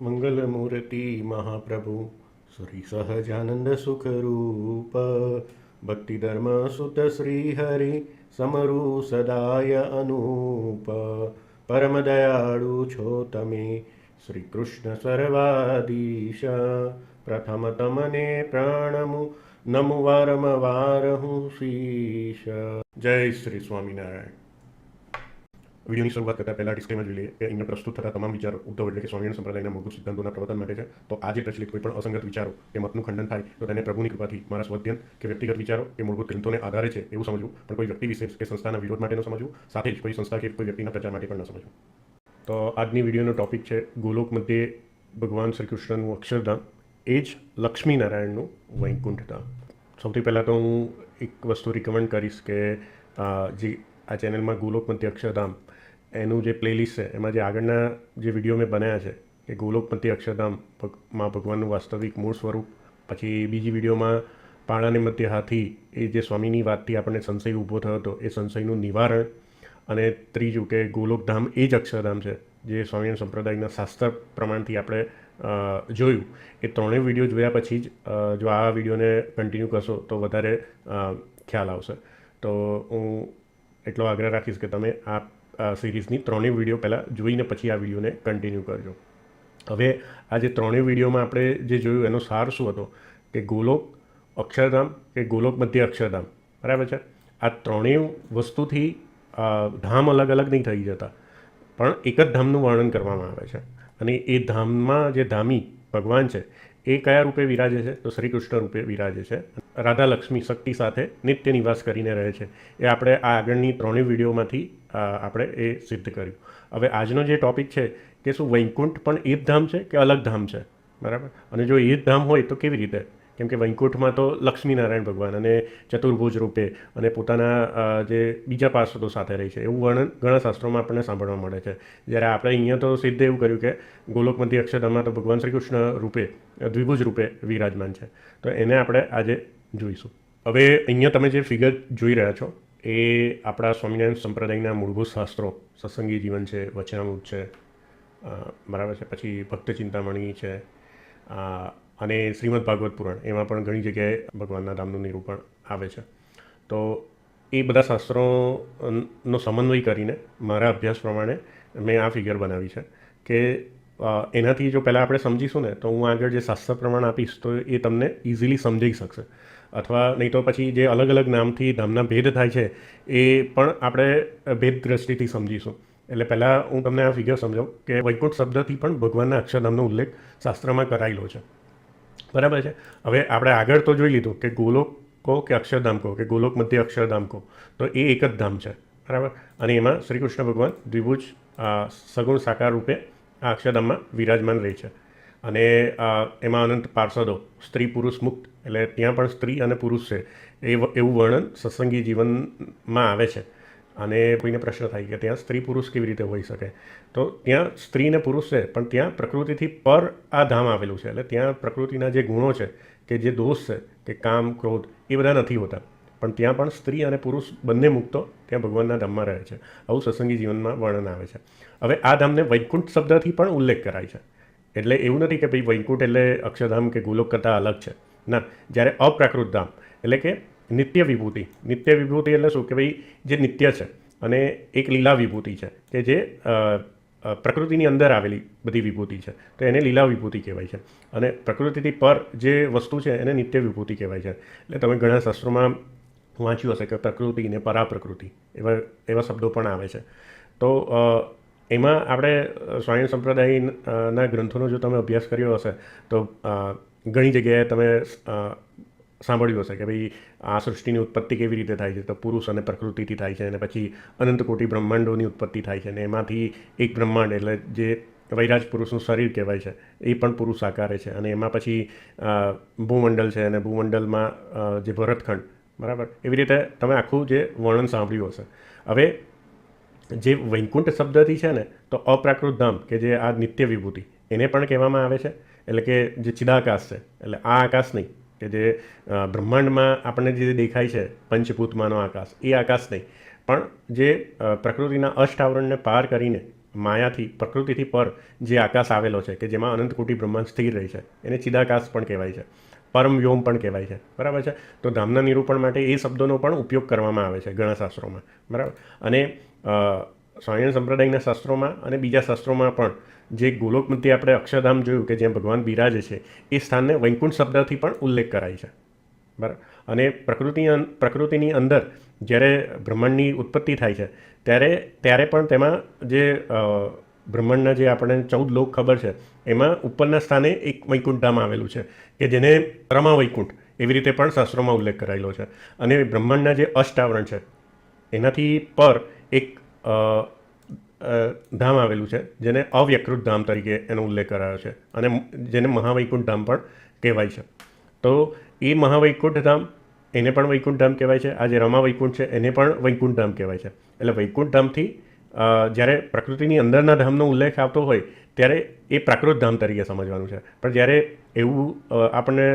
મંગલમૂર્તિ મહાપ્રભુ શ્રી સહજાનંદ સુખરૂપ ભક્તિ ધર્મ સુત શ્રી હરિ સમરુ સદાય અનુપ પરમ દયાળુ છો તમે શ્રી કૃષ્ણ સર્વાધીશ પ્રથમ તમને પ્રણમુ નમુ વારંવાર હું શીશ. જય શ્રી સ્વામિનારાયણ. વિડીયોની શરૂઆત કરતાં પહેલાં ડિસ્ક્લેમર જોઈ લઈએ કે અહીંયા પ્રસ્તુત થતા તમામ વિચારો ઉદ્ધવ એટલે કે સ્વામિનારાયણ સંપ્રદાયના મૂળભૂત સિદ્ધાંતોના પ્રવર્તન માટે છે. તો આજે પ્રચલિત કોઈ પણ અસંગત વિચારો કે મતનું ખંડન થાય તો તેને પ્રભુની કૃપાથી મારા સ્વધ્યન કે વ્યક્તિગત વિચારો કે મૂળભૂત ગ્રંથોને આધારે છે એવું સમજવું, પણ કોઈ વ્યક્તિ વિશેષ કે સંસ્થાના વિરોધ માટે ન સમજવું, સાથે જ કોઈ સંસ્થા કે કોઈ વ્યક્તિના પ્રચાર માટે પણ ન સમજવું. તો આજની વિડીયોનો ટોપિક છે ગોલોક મધ્યે ભગવાન શ્રી કૃષ્ણનું અક્ષરધામ, એ જ લક્ષ્મીનારાયણનું વૈકુંઠ ધામ. સૌથી પહેલાં તો હું એક વસ્તુ રિકમેન્ડ કરીશ કે જે આ ચેનલમાં ગોલોક મધ્ય અક્ષરધામ એનું જે પ્લેલિસ્ટ છે એમાં જે આગળના જે વિડીયો મેં બનાવ્યા છે કે ગોલોક મધ્ય અક્ષરધામમાં ભગવાનનું વાસ્તવિક મૂળ સ્વરૂપ, પછી બીજી વિડીયોમાં પાળાને મધ્ય હાથી, એ જે સ્વામીની વાતથી આપણને સંશય ઊભો થયો હતો એ સંશયનું નિવારણ, અને ત્રીજું કે ગોલોકધામ એ જ અક્ષરધામ છે જે સ્વામિનારાયણ સંપ્રદાયના શાસ્ત્ર પ્રમાણથી આપણે જોયું. એ ત્રણેય વિડીયો જોયા પછી જ જો આ વિડીયોને કન્ટિન્યુ કરશો તો વધારે ખ્યાલ આવશે. તો હું એટલો આગ્રહ રાખીશ કે તમે આ સિરીઝની ત્રણેય વિડીયો પહેલાં જોઈને પછી આ વિડીયોને કન્ટિન્યુ કરજો. હવે આ જે ત્રણેય વિડીયોમાં આપણે જે જોયું એનો સાર શું હતો કે ગોલોક અક્ષરધામ કે ગોલોક મધ્ય અક્ષરધામ, બરાબર છે. આ ત્રણેય વસ્તુથી ધામ અલગ અલગ નહીં થઈ જતા, પણ એક જ ધામનું વર્ણન કરવામાં આવે છે. અને એ ધામમાં જે ધામી ભગવાન છે એ કયા રૂપે વિરાજે છે? તો શ્રી કૃષ્ણ રૂપે વિરાજે છે. રાધા લક્ષ્મી શક્તિ સાથે નિત્ય નિવાસ કરીને રહે છે. એ આપણે આ આગળની ત્રણેય વિડીયોમાંથી આપણે એ સિદ્ધ કર્યું. હવે આજનો જે ટૉપિક છે કે શું વૈકુંઠ પણ એ જ ધામ છે કે અલગ ધામ છે? બરાબર. અને જો એ જ ધામ હોય તો કેવી રીતે? કેમ કે વૈકુંઠમાં તો લક્ષ્મીનારાયણ ભગવાન અને ચતુર્ભુજ રૂપે અને પોતાના જે બીજા પાર્ષદો સાથે રહી છે એવું વર્ણન ઘણા શાસ્ત્રોમાં આપણને સાંભળવા મળે છે. જ્યારે આપણે અહીંયા તો સિદ્ધ એવું કર્યું કે ગોલોક મધ્ય અક્ષરધામમાં તો ભગવાન શ્રી કૃષ્ણ રૂપે દ્વિભુજ રૂપે વિરાજમાન છે. તો એને આપણે આજે જોઈશું. હવે અહીંયા તમે જે ફિગર જોઈ રહ્યા છો એ આપણા સ્વામિનારાયણ સંપ્રદાયના મૂળભૂત શાસ્ત્રો, સત્સંગી જીવન છે, વચનામૃત છે, બરાબર છે, પછી ભક્ત ચિંતામણી છે, અને શ્રીમદ ભાગવત પુરાણ, એમાં પણ ઘણી જગ્યાએ ભગવાનના ધામનું નિરૂપણ આવે છે. તો એ બધા શાસ્ત્રોનો સમન્વય કરીને મારા અભ્યાસ પ્રમાણે મેં આ ફિગર બનાવી છે કે એનાથી જો પહેલાં આપણે સમજીશું ને તો હું આગળ જે શાસ્ત્ર પ્રમાણ આપીશ તો એ તમને ઇઝીલી સમજાઈ શકશે. અથવા નહીં તો પછી જે અલગ અલગ નામથી ધામના ભેદ થાય છે એ પણ આપણે ભેદ દ્રષ્ટિથી સમજીશું. એટલે પહેલાં હું તમને આ ફિગર સમજાવું કે વૈકુંઠ શબ્દથી પણ ભગવાનના અક્ષરધામનો ઉલ્લેખ શાસ્ત્રમાં કરાયેલો છે, બરાબર છે. હવે આપણે આગળ તો જોઈ લીધું કે ગોલોક કહો કે અક્ષરધામ કહો કે ગોલોક મધ્ય અક્ષરધામ કહો તો એ એક જ ધામ છે, બરાબર. અને એમાં શ્રી કૃષ્ણ ભગવાન દ્વિભુજ સગુણ સાકાર રૂપે આ અક્ષરધામમાં વિરાજમાન રહે છે. અને એમાં અનંત પાર્ષદો, સ્ત્રી પુરુષ મુક્ત, એટલે ત્યાં પણ સ્ત્રી અને પુરુષ છે એવું વર્ણન સત્સંગી જીવનમાં આવે છે. અને કોઈને પ્રશ્ન થાય કે ત્યાં સ્ત્રી પુરુષ કેવી રીતે હોઈ શકે? તો ત્યાં સ્ત્રી અને પુરુષ છે, પણ ત્યાં પ્રકૃતિથી પર આ ધામ આવેલું છે. એટલે ત્યાં પ્રકૃતિના જે ગુણો છે કે જે દોષ છે કે કામ, ક્રોધ, એ બધા નથી હોતા. પણ ત્યાં પણ સ્ત્રી અને પુરુષ બંને મુક્તો ત્યાં ભગવાનના ધામમાં રહે છે. આવું સત્સંગી જીવનમાં વર્ણન આવે છે. હવે આ ધામને વૈકુંઠ શબ્દથી પણ ઉલ્લેખ કરાય છે. એટલે એવું નથી કે ભાઈ વૈકુંઠ એટલે અક્ષરધામ કે ગોલોક કરતાં અલગ છે. ના, જ્યારે અપ્રાકૃત ધામ એટલે કે નિત્ય વિભૂતિ. નિત્ય વિભૂતિ એટલે શું કે ભાઈ જે નિત્ય છે અને એક લીલા વિભૂતિ છે કે જે પ્રકૃતિની અંદર આવેલી બધી વિભૂતિ છે, તો એને લીલા વિભૂતિ કહેવાય છે. અને પ્રકૃતિથી પર જે વસ્તુ છે એને નિત્ય વિભૂતિ કહેવાય છે. એટલે તમે ઘણા શાસ્ત્રોમાં વાંચ્યું હશે કે પ્રકૃતિ ને પરાપ્રકૃતિ એવા શબ્દો પણ આવે છે. તો એમાં આપણે સ્વામિનારાયણ સંપ્રદાયના ગ્રંથોનો જો તમે અભ્યાસ કર્યો હશે તો ઘણી જગ્યાએ તમે સાંભળ્યું હશે કે ભાઈ આ સૃષ્ટિની ઉત્પત્તિ કેવી રીતે થાય છે? તો પુરુષ અને પ્રકૃતિથી થાય છે, અને પછી અનંત કોટી બ્રહ્માંડોની ઉત્પત્તિ થાય છે. અને એમાંથી એક બ્રહ્માંડ એટલે જે વૈરાજ પુરુષનું શરીર કહેવાય છે એ પણ પુરુષ આકારે છે. અને એમાં પછી ભૂમંડળ છે, અને ભૂમંડળમાં જે ભરતખંડ, બરાબર, એવી રીતે તમે આખું જે વર્ણન સાંભળ્યું હશે. હવે જે વૈકુંઠ શબ્દથી છે ને તો અપ્રાકૃત ધામ કે જે આ નિત્ય વિભૂતિ એને પણ કહેવામાં આવે છે. એટલે કે જે ચિદાકાશ છે, એટલે આ આકાશ નહીં કે જે બ્રહ્માંડમાં આપણને જે દેખાય છે પંચભૂતમાંનો આકાશ, એ આકાશ નહીં, પણ જે પ્રકૃતિના અષ્ટ આવરણને પાર કરીને માયાથી પ્રકૃતિથી પર જે આકાશ આવેલો છે કે જેમાં અનંત કોટી બ્રહ્માંડ સ્થિર રહી છે એને ચિદાકાશ પણ કહેવાય છે, પરમ વ્યોમ પણ કહેવાય છે, બરાબર છે. તો ધામના નિરૂપણ માટે એ શબ્દોનો પણ ઉપયોગ કરવામાં આવે છે ઘણા શાસ્ત્રોમાં, બરાબર. અને સ્વામિનારાયણ સંપ્રદાયના શાસ્ત્રોમાં અને બીજા શાસ્ત્રોમાં પણ જે ગોલોક મધ્યે આપણે અક્ષરધામ જોયું કે જ્યાં ભગવાન બિરાજે છે એ સ્થાનને વૈકુંઠ શબ્દથી પણ ઉલ્લેખ કરાય છે, બરાબર. અને પ્રકૃતિની અંદર જ્યારે બ્રહ્માંડની ઉત્પત્તિ થાય છે ત્યારે પણ તેમાં જે બ્રહ્માંડના જે આપણને 14 લોક ખબર છે એમાં ઉપરના સ્થાને એક વૈકુંઠ ધામ આવેલું છે કે જેને રમા વૈકુંઠ એવી રીતે પણ શાસ્ત્રોમાં ઉલ્લેખ કરાયેલો છે. અને બ્રહ્માંડના જે અષ્ટાવરણ છે એનાથી પર એક ધામ આવેલું છે જેને અવ્યકૃત ધામ તરીકે એનો ઉલ્લેખ કરાયો છે અને જેને મહાવૈકુંઠ ધામ પણ કહેવાય છે. તો એ મહાવૈકુંઠ ધામ એને પણ વૈકુંઠ ધામ કહેવાય છે. આ જે રમા વૈકુંઠ છે એને પણ વૈકુંઠ ધામ કહેવાય છે. એટલે વૈકુંઠ ધામથી જ્યારે પ્રકૃતિની અંદરના ધામનો ઉલ્લેખ આવતો હોય ત્યારે એ પ્રાકૃત ધામ તરીકે સમજવાનું છે. પણ જ્યારે એવું આપણને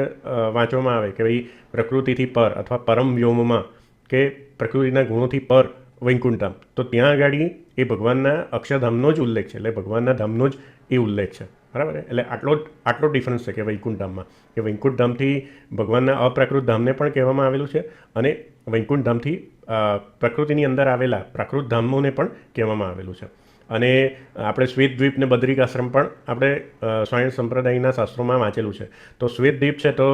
વાંચવામાં આવે કે ભાઈ પ્રકૃતિથી પર અથવા પરમ વ્યોમમાં કે પ્રકૃતિના ગુણોથી પર વૈકુંઠ ધામ, તો ત્યાં આગળ એ ભગવાનના અક્ષરધામનો જ ઉલ્લેખ છે, એટલે ભગવાનના ધામનો જ એ ઉલ્લેખ છે, બરાબર. એટલે આટલો ડિફરન્સ છે કે વૈકુંઠ ધામમાં કે વૈકુંઠ ધામથી ભગવાનના અપ્રાકૃત ધામને પણ કહેવામાં આવેલું છે અને વૈકુંઠ ધામથી પ્રકૃતિની અંદર આવેલા પ્રાકૃત ધામોને પણ કહેવામાં આવેલું છે. અને આપણે શ્વેતદ્વીપ ને બદ્રિકાશ્રમ પણ આપણે સ્વામિનારાયણ સંપ્રદાયના શાસ્ત્રોમાં વાંચેલું છે. તો શ્વેતદ્વીપ છે તો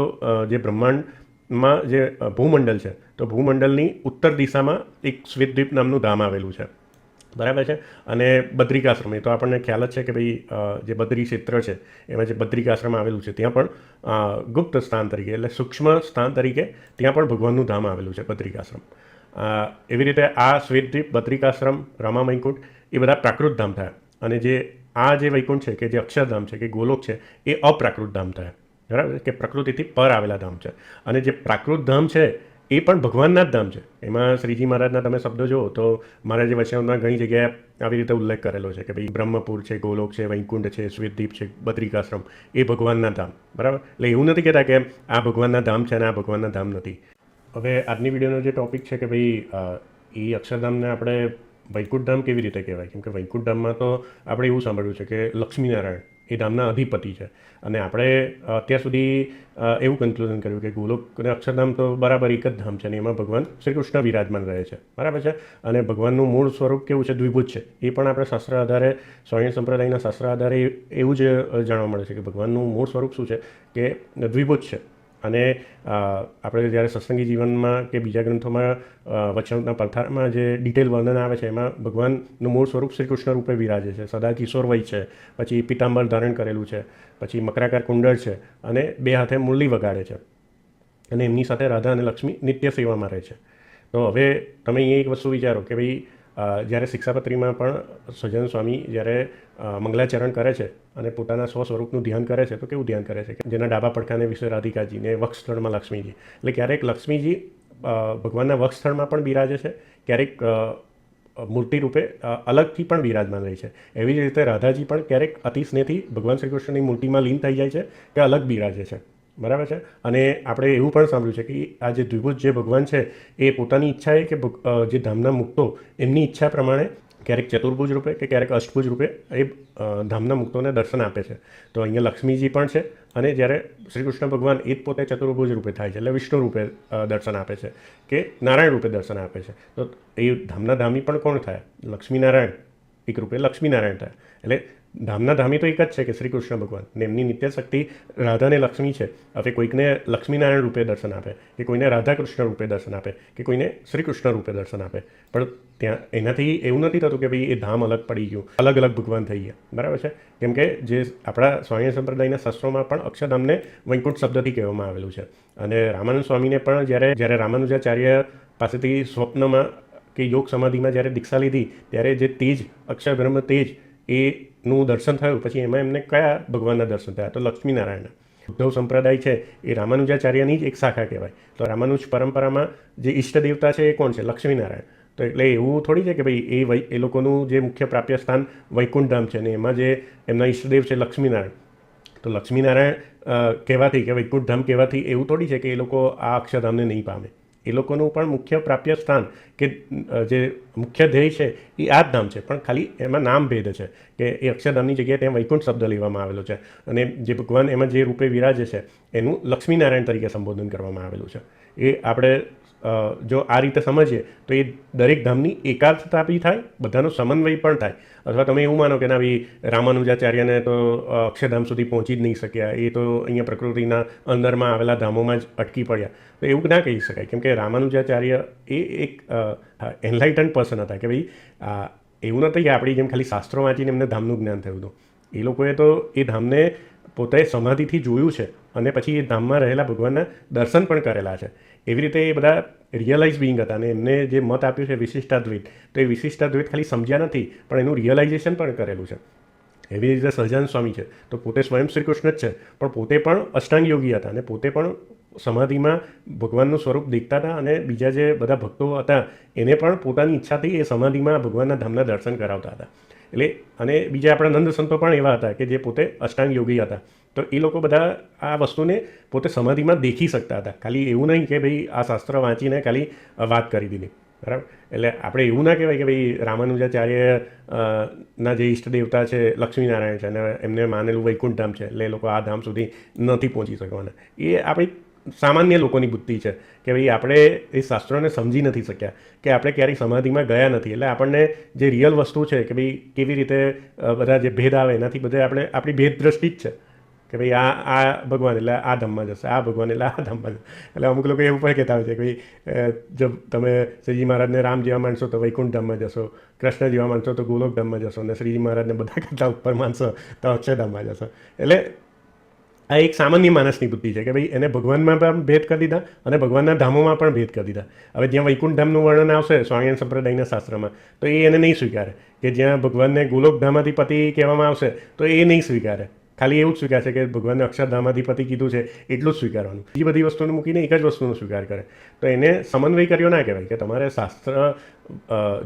જે બ્રહ્માંડમાં જે ભૂમંડળ છે તો ભૂમંડળની ઉત્તર દિશામાં એક શ્વેતદ્વીપ નામનું ધામ આવેલું છે, બરાબર છે. અને બદ્રિકાશ્રમ એ તો આપણને ખ્યાલ જ છે કે ભાઈ જે બદ્રી ક્ષેત્ર છે એમાં જે બદ્રિકાશ્રમ આવેલું છે ત્યાં પણ ગુપ્ત સ્થાન તરીકે એટલે સૂક્ષ્મ સ્થાન તરીકે ત્યાં પણ ભગવાનનું ધામ આવેલું છે બદ્રિકાશ્રમ. એવી રીતે આ શ્વેતદ્વીપ, બદ્રિકાશ્રમ, રમા વૈકુંઠ એ બધા પ્રાકૃત ધામ થયા. અને આ જે વૈકુંઠ છે કે જે અક્ષરધામ છે કે ગોલોક છે એ અપ્રાકૃત ધામ થયા, બરાબર, કે પ્રકૃતિથી પર આવેલા ધામ છે. અને જે પ્રાકૃત ધામ છે એ પણ ભગવાનના જ ધામ છે. એમાં શ્રીજી મહારાજના તમે શબ્દો જુઓ તો મહારાજે વચનામૃતમાં ઘણી જગ્યાએ આવી રીતે ઉલ્લેખ કરેલો છે કે ભાઈ બ્રહ્મપુર છે, ગોલોક છે, વૈકુંઠ છે, શ્વેતદ્વીપ છે, બદ્રિકાશ્રમ એ ભગવાનના ધામ, બરાબર. એટલે એવું નથી કહેતા કે આ ભગવાનના ધામ છે અને આ ભગવાનના ધામ નથી. હવે આજની વિડીયોનો જે ટૉપિક છે કે ભાઈ એ અક્ષરધામને આપણે વૈકુંઠ ધામ કેવી રીતે કહેવાય, કેમ કે વૈકુંઠ ધામમાં તો આપણે એવું સાંભળ્યું છે કે લક્ષ્મીનારાયણ એ ધામના અધિપતિ છે. અને આપણે અત્યાર સુધી એવું કન્ક્લુઝન કર્યું કે ગોલોક અને અક્ષરધામ તો બરાબર એક જ ધામ છે અને એમાં ભગવાન શ્રી કૃષ્ણ વિરાજમાન રહે છે, બરાબર છે. અને ભગવાનનું મૂળ સ્વરૂપ કેવું છે, દ્વિભુજ છે. એ પણ આપણે શાસ્ત્ર આધારે સ્વામિનારાયણ સંપ્રદાયના શાસ્ત્ર આધારે એવું જ જાણવા મળે છે કે ભગવાનનું મૂળ સ્વરૂપ શું છે કે દ્વિભુજ છે. અને આપણે જ્યારે સત્સંગી જીવનમાં કે બીજા ગ્રંથોમાં વચનામૃતના પલથારમાં જે ડિટેલ વર્ણન આવે છે એમાં ભગવાનનું મૂળ સ્વરૂપ શ્રી કૃષ્ણ રૂપે વિરાજે છે. સદા કિશોર વય છે, પછી પિતાંબર ધારણ કરેલું છે, પછી મકરાકાર કુંડળ છે અને બે હાથે મુરલી વગાડે છે. અને એમની સાથે રાધા અને લક્ષ્મી નિત્ય સેવામાં રહે છે. તો હવે તમે અહીંયા એક વસ્તુ વિચારો કે ભાઈ જ્યારે શિક્ષાપત્રીમાં પણ સહજાનંદ સ્વામી જ્યારે મંગલાચરણ કરે છે અને પોતાના સ્વસ્વરૂપનું ધ્યાન કરે છે તો કેવું ધ્યાન કરે છે કે જેના ડાબા પડખાને વિશે રાધિકાજી ને વક્ષસ્થળમાં લક્ષ્મીજી, એટલે ક્યારેક લક્ષ્મીજી ભગવાનના વક્ષસ્થળમાં પણ બિરાજે છે, ક્યારેક મૂર્તિ રૂપે અલગથી પણ બિરાજમાન રહે છે. એવી જ રીતે રાધાજી પણ ક્યારેક અતિ સ્નેહથી ભગવાન શ્રી કૃષ્ણની મૂર્તિમાં લીન થઈ જાય છે કે અલગ બિરાજે છે, બરાબર છે. અને આપણે એવું પણ સાંભળ્યું છે કે આ જે દ્વિભુજ જે ભગવાન છે એ પોતાની ઈચ્છાએ કે જે ધામના મુક્તો એમની ઈચ્છા પ્રમાણે ક્યારેક ચતુર્ભુજ રૂપે કે ક્યારેક અષ્ટભુજ રૂપે એ ધામના મુક્તોને દર્શન આપે છે. તો અહીંયા લક્ષ્મીજી પણ છે અને જ્યારે શ્રી કૃષ્ણ ભગવાન એ જ પોતે ચતુર્ભુજ રૂપે થાય છે એટલે વિષ્ણુ રૂપે દર્શન આપે છે કે નારાયણ રૂપે દર્શન આપે છે. તો એ ધામના ધામી પણ કોણ થયા? લક્ષ્મીનારાયણ એક રૂપે લક્ષ્મીનારાયણ થયા. એટલે ધામના ધામી તો એક જ છે કે શ્રી કૃષ્ણ ભગવાન ને એમની નિત્ય શક્તિ રાધા અને લક્ષ્મી છે. હવે કોઈકને લક્ષ્મીનારાયણ રૂપે દર્શન આપે કે કોઈને રાધાકૃષ્ણ રૂપે દર્શન આપે કે કોઈને શ્રી કૃષ્ણ રૂપે દર્શન આપે, પણ ત્યાં એનાથી એવું નથી થતું કે ભાઈ એ ધામ અલગ પડી ગયું, અલગ અલગ ભગવાન થઈ ગયા, બરાબર છે. કેમ કે જે આપણા સ્વામિનારાયણ સંપ્રદાયના શાસ્ત્રોમાં પણ અક્ષરધામને વૈકુંઠ શબ્દથી કહેવામાં આવેલું છે. અને રામાનંદ સ્વામીને પણ જ્યારે રામાનુજાચાર્ય પાસેથી સ્વપ્નમાં કે યોગ સમાધિમાં જ્યારે દીક્ષા લીધી ત્યારે જે તેજ અક્ષર બ્રહ્મ તેજ એનું દર્શન થયું, પછી એમાં એમને કયા ભગવાનના દર્શન થયા? તો લક્ષ્મીનારાયણના. ઉદ્ધવ સંપ્રદાય છે એ રામાનુજાચાર્યની જ એક શાખા કહેવાય. તો રામાનુજ પરંપરામાં જે ઈષ્ટ દેવતા છે એ કોણ છે? લક્ષ્મીનારાયણ. તો એટલે એવું થોડી છે કે ભાઈ એ લોકોનું જે મુખ્ય પ્રાપ્ય સ્થાન વૈકુંઠ ધામ છે ને એમાં જે એમના ઈષ્ટદેવ છે લક્ષ્મીનારાયણ. તો લક્ષ્મીનારાયણ કહેવાથી કે વૈકુંઠ ધામ કહેવાથી એવું થોડી છે કે એ લોકો આ અક્ષરધામને નહીં પામે. એ લોકોનું પણ મુખ્ય પ્રાપ્ય સ્થાન કે જે મુખ્ય ધ્યેય છે એ આ જ ધામ છે, પણ ખાલી એમાં નામ ભેદ છે કે એ અક્ષરધામની જગ્યાએ ત્યાં વૈકુંઠ શબ્દ લેવામાં આવેલો છે અને જે ભગવાન એમાં જે રૂપે વિરાજે છે એનું લક્ષ્મીનારાયણ તરીકે સંબોધન કરવામાં આવેલું છે. એ આપણે જો આ રીતે સમજીએ તો એ દરેક ધામની એકાર્થતા બી થાય, બધાનો સમન્વય પણ થાય. અથવા તમે એવું માનો કે ના ભાઈ રામાનુજાચાર્યને તો અક્ષરધામ સુધી પહોંચી જ નહીં શક્યા, એ તો અહીંયા પ્રકૃતિના અંદરમાં આવેલા ધામોમાં જ અટકી પડ્યા, તો એવું ના કહી શકાય. કેમ કે રામાનુજાચાર્ય એ એક એનલાઇટન્ડ પર્સન હતા કે ભાઈ એવું નથી કે આપણી જેમ ખાલી શાસ્ત્રો વાંચીને એમને ધામનું જ્ઞાન થયું હતું. એ લોકોએ તો એ ધામને પોતે સમાધિથી જોયું છે અને પછી એ ધામમાં રહેલા ભગવાનના દર્શન પણ કરેલા છે. એવી રીતે એ બધા રિયલાઇઝ બિંગ હતા અને એમને જે મત આપ્યું છે વિશિષ્ટાદ્વૈત, તો એ વિશિષ્ટાદ્વૈત ખાલી સમજ્યા નથી પણ એનું રિયલાઇઝેશન પણ કરેલું છે. એવી રીતે સહજાનંદ સ્વામી છે તો પોતે સ્વયં શ્રી કૃષ્ણ જ છે, પણ પોતે પણ અષ્ટાંગ યોગી હતા અને પોતે પણ સમાધિમાં ભગવાનનું સ્વરૂપ દેખતા હતા અને બીજા જે બધા ભક્તો હતા એને પણ પોતાની ઈચ્છાથી એ સમાધિમાં ભગવાનના ધામના દર્શન કરાવતા હતા. એટલે અને બીજા આપણા નંદ સંતો પણ એવા હતા કે જે પોતે અષ્ટાંગ યોગી હતા. તો એ લોકો બધા આ વસ્તુને પોતે સમાધિમાં દેખી શકતા હતા. ખાલી એવું નહીં કે ભાઈ આ શાસ્ત્ર વાંચીને ખાલી વાત કરી દીધી, બરાબર. એટલે આપણે એવું ના કહેવાય કે ભાઈ રામાનુજાચાર્ય ના જે ઈષ્ટ દેવતા છે લક્ષ્મીનારાયણ છે અને એમને માનેલું વૈકુંઠ ધામ છે એટલે એ લોકો આ ધામ સુધી નથી પહોંચી શકવાના. એ આપણી સામાન્ય લોકોની બુદ્ધિ છે કે ભાઈ આપણે એ શાસ્ત્રોને સમજી નથી શક્યા કે આપણે ક્યારેય સમાધિમાં ગયા નથી. એટલે આપણને જે રિયલ વસ્તુ છે કે ભાઈ કેવી રીતે બધા જે ભેદ આવે એનાથી બધે આપણે આપણી ભેદ દ્રષ્ટિ જ છે કે ભાઈ આ ભગવાન એટલે આ ધામમાં જશે, આ ભગવાન એટલે આ ધામમાં જશે. એટલે અમુક લોકો એવું પણ કહેતા હોય છે કે ભાઈ જો તમે શ્રીજી મહારાજને રામ જેવા માનશો તો વૈકુંઠ ધામમાં જશો, કૃષ્ણ જેવા માનશો તો ગોલોક ધામમાં જશો અને શ્રીજી મહારાજને બધા કરતાં ઉપર માનશો તો અક્ષરધામમાં જશો. એટલે આ એક સામાન્ય માણસની બુદ્ધિ છે કે ભાઈ એને ભગવાનમાં પણ ભેદ કરી દીધા અને ભગવાનના ધામોમાં પણ ભેદ કરી દીધા. હવે જ્યાં વૈકુંઠ ધામનું વર્ણન આવશે સ્વામિનારાયણ સંપ્રદાયના શાસ્ત્રમાં તો એ એને નહીં સ્વીકારે, કે જ્યાં ભગવાનને ગોલોક ધામાધિપતિ કહેવામાં આવશે તો એ નહીં સ્વીકારે. ખાલી એવું જ સ્વીકારશે કે ભગવાનને અક્ષરધામાધિપતિ કીધું છે એટલું જ સ્વીકારવાનું. બીજી બધી વસ્તુને મૂકીને એક જ વસ્તુનો સ્વીકાર કરે તો એને સમન્વય કર્યો ના કહેવાય. કે તમારે શાસ્ત્ર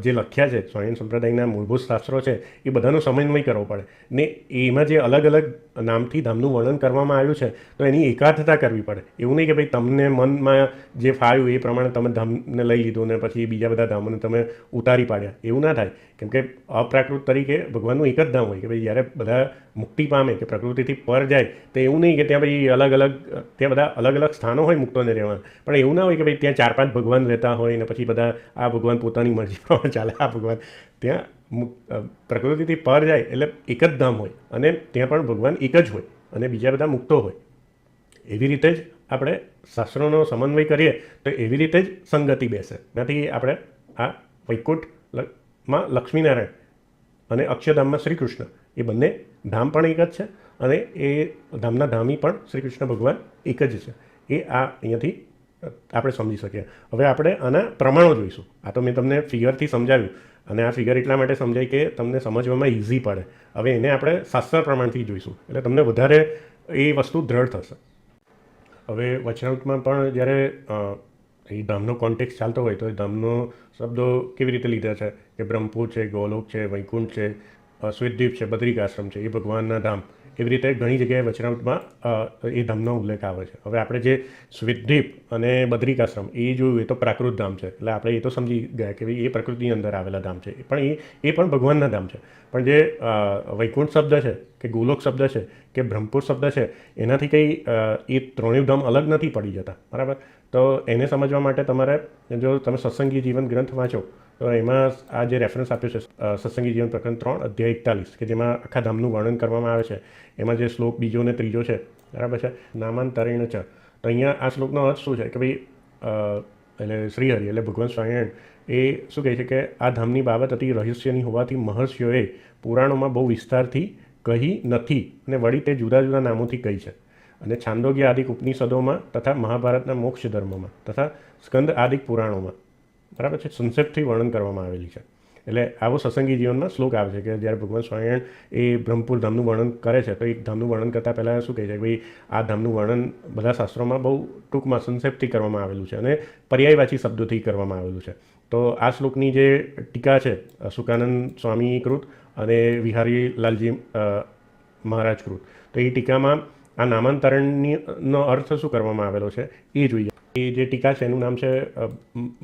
જે લખ્યા છે સ્વામિનારાયણ સંપ્રદાયના મૂળભૂત શાસ્ત્રો છે એ બધાનો સમન્વય કરવો પડે ને એમાં જે અલગ અલગ નામથી ધામનું વર્ણન કરવામાં આવ્યું છે તો એની એકાર્થતા કરવી પડે. એવું નહીં કે ભાઈ તમને મનમાં જે ફાવ્યું એ પ્રમાણે તમે ધામને લઈ લીધું ને પછી બીજા બધા ધામોને તમે ઉતારી પાડ્યા, એવું ના થાય. કેમ કે અપ્રાકૃત તરીકે ભગવાનનું એક જ ધામ હોય કે ભાઈ જ્યારે બધા મુક્તિ પામે કે પ્રકૃતિથી પર જાય તો એવું નહીં કે ત્યાં ભાઈ અલગ અલગ ત્યાં બધા અલગ અલગ સ્થાનો હોય મુક્તોને રહેવાના, પણ એવું ના હોય કે ભાઈ ત્યાં 4-5 ભગવાન રહેતા હોય ને પછી બધા આ ભગવાન પોતાની મરજી પ્રમાણે ચાલે, આ ભગવાન ત્યાં પ્રકૃતિથી પર જાય એટલે એક જ ધામ હોય અને ત્યાં પણ ભગવાન એક જ હોય અને બીજા બધા મુક્તો હોય. એવી રીતે જ આપણે શાસ્ત્રોનો સમન્વય કરીએ તો એવી રીતે જ સંગતિ બેસે. નથી આપણે આ વૈકુંઠમાં લક્ષ્મીનારાયણ અને અક્ષરધામમાં શ્રી કૃષ્ણ એ બંને ધામ પણ એક જ છે અને એ ધામના ધામી પણ શ્રી કૃષ્ણ ભગવાન એક જ છે. એ આ અહીંયાથી આપણે સમજી શકીએ. હવે આપણે આના પ્રમાણો જોઈશું. આ તો મેં તમને ફિગરથી સમજાવ્યું અને આ ફિગર એટલા માટે સમજાય કે તમને સમજવામાં ઇઝી પડે. હવે એને આપણે શાસ્ત્ર પ્રમાણથી જોઈશું એટલે તમને વધારે એ વસ્તુ દ્રઢ થશે. હવે વચનામૃતમાં પણ જ્યારે એ ધામનો કોન્ટેક્ટ ચાલતો હોય તો એ ધામનો શબ્દો કેવી રીતે લીધા છે કે બ્રહ્મપુર છે, ગોલોક છે, વૈકુંઠ છે, શ્વેતદ્વીપ છે, બદ્રિકાશ્રમ છે, એ ભગવાનના ધામ. એવી રીતે ઘણી જગ્યાએ વચનામૃતમાં એ ધામનો ઉલ્લેખ આવે છે. હવે આપણે જે શ્વેતદ્વીપ અને બદ્રિકાશ્રમ એ જોયું એ તો પ્રાકૃત ધામ છે એટલે આપણે એ તો સમજી ગયા કે ભાઈ એ પ્રકૃતિની અંદર આવેલા ધામ છે, પણ એ પણ ભગવાનના ધામ છે. પણ જે વૈકુંઠ શબ્દ છે કે ગોલોક શબ્દ છે કે બ્રહ્મપુર શબ્દ છે એનાથી કંઈ એ ત્રણેય ધામ અલગ નથી પડી જતા, બરાબર. તો એને સમજવા માટે તમારે જો તમે સત્સંગી જીવન ગ્રંથ વાંચો તો એમાં આ જે રેફરન્સ આપ્યો છે સત્સંગી જીવન પ્રકરણ 3 અધ્યાય 41 કે જેમાં આખા ધામનું વર્ણન કરવામાં આવે છે. એમાં જે શ્લોક 2 ને 3 છે, બરાબર છે, નામાંતરેણ છે. તો અહીંયા આ શ્લોકનો અર્થ શું છે કે ભાઈ એટલે શ્રીહરિ એટલે ભગવાન સ્વામિનારાયણ એ શું કહે છે કે આ ધામની બાબત અતિ રહસ્યની હોવાથી મહર્ષિઓએ પુરાણોમાં બહુ વિસ્તારથી કહી નથી અને વળી તે જુદા જુદા નામોથી કહી છે. અને છાંદોગ્ય આદિક ઉપનિષદોમાં તથા મહાભારતના મોક્ષ ધર્મોમાં તથા સ્કંદ આદિક પુરાણોમાં, બરાબર છે, સંક્ષેપથી વર્ણન કરવામાં આવેલી છે. એટલે આવો સત્સંગી જીવનમાં શ્લોક આવે છે કે જ્યારે ભગવાન સ્વામિનારાયણ એ બ્રહ્મપુર ધામનું વર્ણન કરે છે તો એક ધામનું વર્ણન કરતાં પહેલાં શું કહે છે કે ભાઈ આ ધામનું વર્ણન બધા શાસ્ત્રોમાં બહુ ટૂંકમાં સંક્ષેપથી કરવામાં આવેલું છે અને પર્યાયવાચી શબ્દોથી કરવામાં આવેલું છે. તો આ શ્લોકની જે ટીકા છે સુકાનંદ સ્વામી કૃત અને વિહારી લાલજી મહારાજ કૃત, તો એ ટીકામાં આ નામાંતરણનો અર્થ શું કરવામાં આવેલો છે એ જોઈએ. એ જે ટીકા છે એનું નામ છે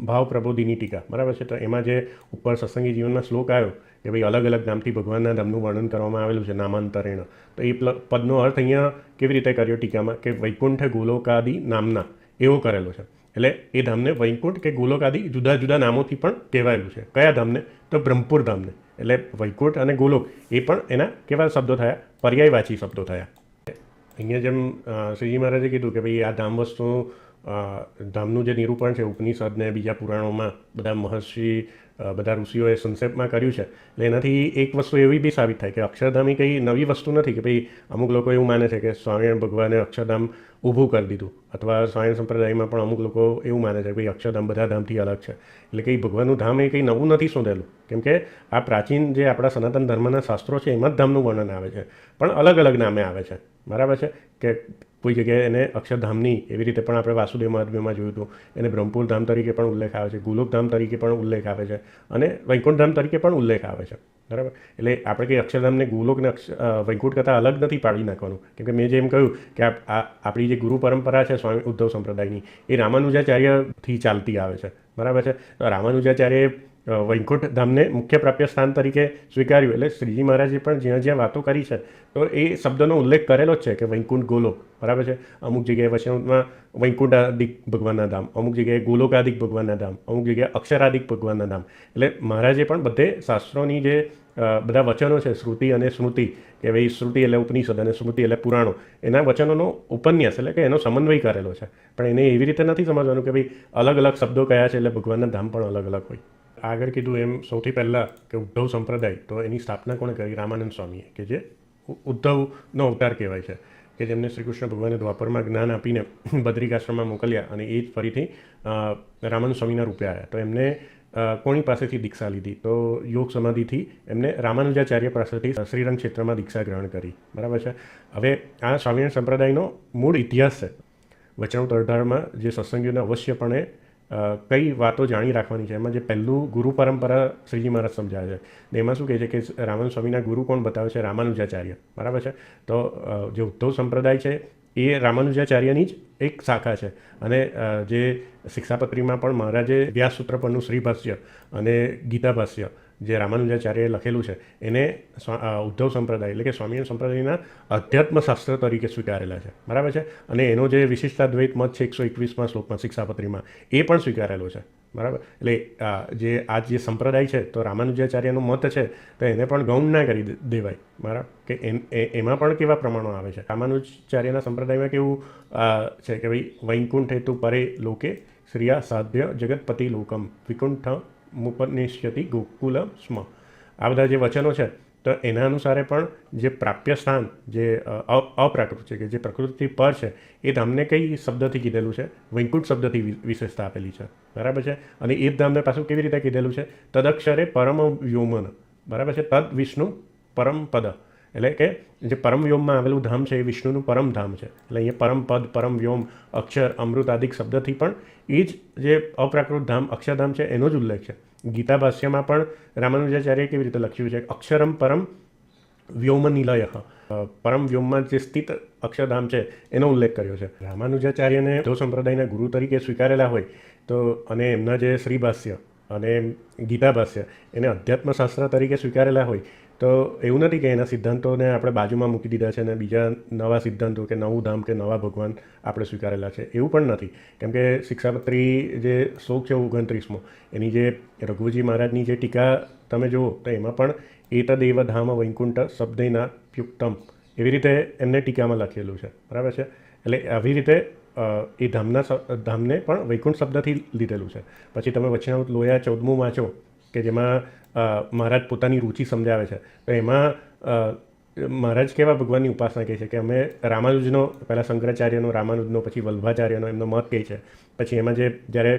ભાવ પ્રબોધિની ટીકા, બરાબર છે. તો એમાં જે ઉપર સત્સંગી જીવનમાં શ્લોક આવ્યો કે ભાઈ અલગ અલગ નામથી ભગવાનના ધામનું વર્ણન કરવામાં આવેલું છે નામાંતરેણ, તો એ પદનો અર્થ અહીંયા કેવી રીતે કર્યો ટીકામાં કે વૈકુંઠ ગોલોકાદિ નામના એવો કરેલો છે. એટલે એ ધામને વૈકુંઠ કે ગોલોકાદિ જુદા જુદા નામોથી પણ કહેવાયેલું છે. કયા ધામને? તો બ્રહ્મપુર ધામને. એટલે વૈકુંઠ અને ગોલોક એ પણ એના કેવા શબ્દો થયા? પર્યાયવાચી શબ્દો થયા. અહીંયા જેમ શ્રીજી મહારાજે કીધું કે ભાઈ આ ધામ વસ્તુ ધામનું જે નિરૂપણ છે ઉપનિષદ ને બીજા પુરાણોમાં બધા મહર્ષિ બધા ઋષિઓએ સંક્ષેપમાં કર્યું છે. એટલે એનાથી એક વસ્તુ એવી બી સાબિત થાય કે અક્ષરધામ એ કંઈ નવી વસ્તુ નથી કે ભાઈ અમુક લોકો એવું માને છે કે સ્વામિનારાયણ ભગવાને અક્ષરધામ ઊભું કરી દીધું, અથવા સ્વામિનારાયણ સંપ્રદાયમાં પણ અમુક લોકો એવું માને છે કે ભાઈ અક્ષરધામ બધા ધામથી અલગ છે. એટલે કંઈ ભગવાનનું ધામ એ કંઈ નવું નથી શોધેલું, કેમ કે આ પ્રાચીન જે આપણા સનાતન ધર્મના શાસ્ત્રો છે એમાં જ ધામનું વર્ણન આવે છે, પણ અલગ અલગ નામે આવે છે, બરાબર છે. કે કોઈ જગ્યાએ એને અક્ષરધામની એવી રીતે પણ આપણે વાસુદેવ મહાત્મ્યમાં જોયું હતું, એને બ્રહ્મપુર ધામ તરીકે પણ ઉલ્લેખ આવે છે, ગોલોક ધામ તરીકે પણ ઉલ્લેખ આવે છે, અને વૈકુંઠ ધામ તરીકે પણ ઉલ્લેખ આવે છે, બરાબર. એટલે આપણે કંઈ અક્ષરધામને ગોલોકને વૈકુંઠ કરતાં અલગ નથી પાડી નાખવાનું, કેમ કે મેં જેમ કહ્યું કે આપણી જે ગુરુ પરંપરા છે સ્વામી ઉદ્ધવ સંપ્રદાયની એ રામાનુજાચાર્યથી ચાલતી આવે છે, બરાબર છે. તો રામાનુજાચાર્યએ વૈકુંઠ ધામને મુખ્ય પ્રાપ્ય સ્થાન તરીકે સ્વીકાર્યું. એટલે શ્રીજી મહારાજે પણ જ્યાં જ્યાં વાતો કરી છે તો એ શબ્દનો ઉલ્લેખ કરેલો જ છે કે વૈકુંઠ ગોલોક, બરાબર છે. અમુક જગ્યાએ વચનામૃતમાં વૈકુંઠાદિક ભગવાનના ધામ, અમુક જગ્યાએ ગોલોકાદિક ભગવાનના ધામ, અમુક જગ્યાએ અક્ષરાદિક ભગવાનના ધામ. એટલે મહારાજે પણ બધે શાસ્ત્રોની જે બધા વચનો છે શ્રુતિ અને સ્મૃતિ, કે ભાઈ શ્રુતિ એટલે ઉપનિષદ અને સ્મૃતિ એટલે પુરાણો, એના વચનોનો ઉપન્યાસ એટલે કે એનો સમન્વય કરેલો છે. પણ એને એવી રીતે નથી સમજવાનું કે ભાઈ અલગ અલગ શબ્દો કયા છે એટલે ભગવાનના ધામ પણ અલગ અલગ હોય. આગળ કીધું એમ સૌથી પહેલાં કે ઉદ્ધવ સંપ્રદાય, તો એની સ્થાપના કોણે કરી? રામાનંદ સ્વામીએ, કે જે ઉદ્ધવનો અવતાર કહેવાય છે, કે જેમને શ્રી કૃષ્ણ ભગવાને દ્વાપરમાં જ્ઞાન આપીને બદ્રિકાશ્રમમાં મોકલ્યા, અને એ જ ફરીથી રામાનંદ સ્વામીના રૂપે આવ્યા. તો એમને કોની પાસેથી દીક્ષા લીધી? તો યોગ સમાધિથી એમને રામાનુજાચાર્ય પાસેથી શ્રીરંગ ક્ષેત્રમાં દીક્ષા ગ્રહણ કરી, બરાબર છે. હવે આ સ્વામિનારાયણ સંપ્રદાયનો મૂળ ઇતિહાસ છે. વચનામૃત 18માં જે સત્સંગીઓને અવશ્યપણે કઈ વાતો જાણી રાખવાની છે. એમાં જે પહેલું ગુરુ પરંપરા શ્રીજી મહારાજ સમજાવે છે, એમાં શું કહે છે કે રામાનંદ સ્વામીના ગુરુ કોણ બતાવે છે? રામાનુજાચાર્ય, બરાબર છે. તો જે ઉદ્ધવ સંપ્રદાય છે એ રામાનુજાચાર્યની જ એક શાખા છે. અને જે શિક્ષાપત્રીમાં પણ મહારાજે વ્યાસસૂત્ર પરનું શ્રીભાષ્ય અને ગીતાભાષ્ય જે રામાનુજાચાર્યએ લખેલું છે એને ઉદ્ધવ સંપ્રદાય એટલે કે સ્વામિનારાયણ સંપ્રદાયના અધ્યાત્મશાસ્ત્ર તરીકે સ્વીકારેલા છે, બરાબર છે. અને એનો જે વિશિષ્ટાદ્વૈત મત છે 121માં શ્લોકમાં શિક્ષાપત્રીમાં એ પણ સ્વીકારેલો છે, બરાબર. એટલે જે સંપ્રદાય છે તો રામાનુજાચાર્યનો મત છે તો એને પણ ગૌણ ના કરી દેવાય, બરાબર. કે એમાં પણ કેવા પ્રમાણો આવે છે. રામાનુજાચાર્યના સંપ્રદાયમાં કેવું છે કે ભાઈ વૈકુંઠ હેતુ પરે લોકે શ્રિયા સાધ્ય જગતપતિ લોકમ વિકુંઠ મુપનિષ્યતિ ગોકુલ સ્મ. આ બધા જે વચનો છે તો એના અનુસારે પણ જે પ્રાપ્ય સ્થાન જે અપ્રાકૃત છે, કે જે પ્રકૃતિ પર છે, એ ધામને કઈ શબ્દથી કીધેલું છે? વૈકુંઠ શબ્દથી વિશેષતા આપેલી છે, બરાબર છે. અને એ જ ધામને પાછું કેવી રીતે કીધેલું છે? તદક્ષરે પરમ વ્યોમન, બરાબર છે. તદ વિષ્ણુ પરમ પદ, એટલે કે જે પરમ વ્યોમમાં આવેલું ધામ છે એ વિષ્ણુનું પરમ ધામ છે. એટલે અહીંયા પરમ પદ, પરમ વ્યોમ, અક્ષર, અમૃત આદિક શબ્દથી પણ એ જ જે અપ્રાકૃત ધામ અક્ષરધામ છે એનો જ ઉલ્લેખ છે. ગીતા ભાષ્યમાં પણ રામાનુજાચાર્યએ કેવી રીતે લખ્યું છે? અક્ષરમ પરમ વ્યોમ નિલય, પરમ વ્યોમમાં જે સ્થિત અક્ષરધામ છે એનો ઉલ્લેખ કર્યો છે. રામાનુજાચાર્યને ઉદ્ધવ સંપ્રદાયના ગુરુ તરીકે સ્વીકારેલા હોય તો, અને એમના જે શ્રીભાષ્ય અને ગીતા ભાષ્ય એને અધ્યાત્મશાસ્ત્ર તરીકે સ્વીકારેલા હોય તો એવું નથી કે એના સિદ્ધાંતોને આપણે બાજુમાં મૂકી દીધા છે અને બીજા નવા સિદ્ધાંતો કે નવું ધામ કે નવા ભગવાન આપણે સ્વીકારેલા છે, એવું પણ નથી. કેમ કે શિક્ષાપત્રી જે શ્લોક છે 29મો, એની જે રઘુજી મહારાજની જે ટીકા તમે જુઓ તો એમાં પણ એતદેવ ધામ વૈકુંઠ શબ્દેના પ્યુક્તમ એવી રીતે એમને ટીકામાં લખેલું છે, બરાબર છે. એટલે આવી રીતે એ ધામને પણ વૈકુંઠ શબ્દથી લીધેલું છે. પછી તમે વચનામૃત લોયા 14મું વાંચો કે જેમાં મહારાજ પોતાની રુચિ સમજાવે છે, તો એમાં મહારાજ કેવા ભગવાનની ઉપાસના કહે છે કે અમે રામાનુજનો, પહેલાં શંકરાચાર્યનો, રામાનુજનો, પછી વલ્ભાચાર્યનો એમનો મત કહે છે. પછી એમાં જ્યારે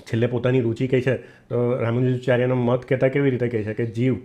છેલ્લે પોતાની રુચિ કહે છે તો રામાનુજાચાર્યનો મત કહેતા કેવી રીતે કહે છે કે જીવ,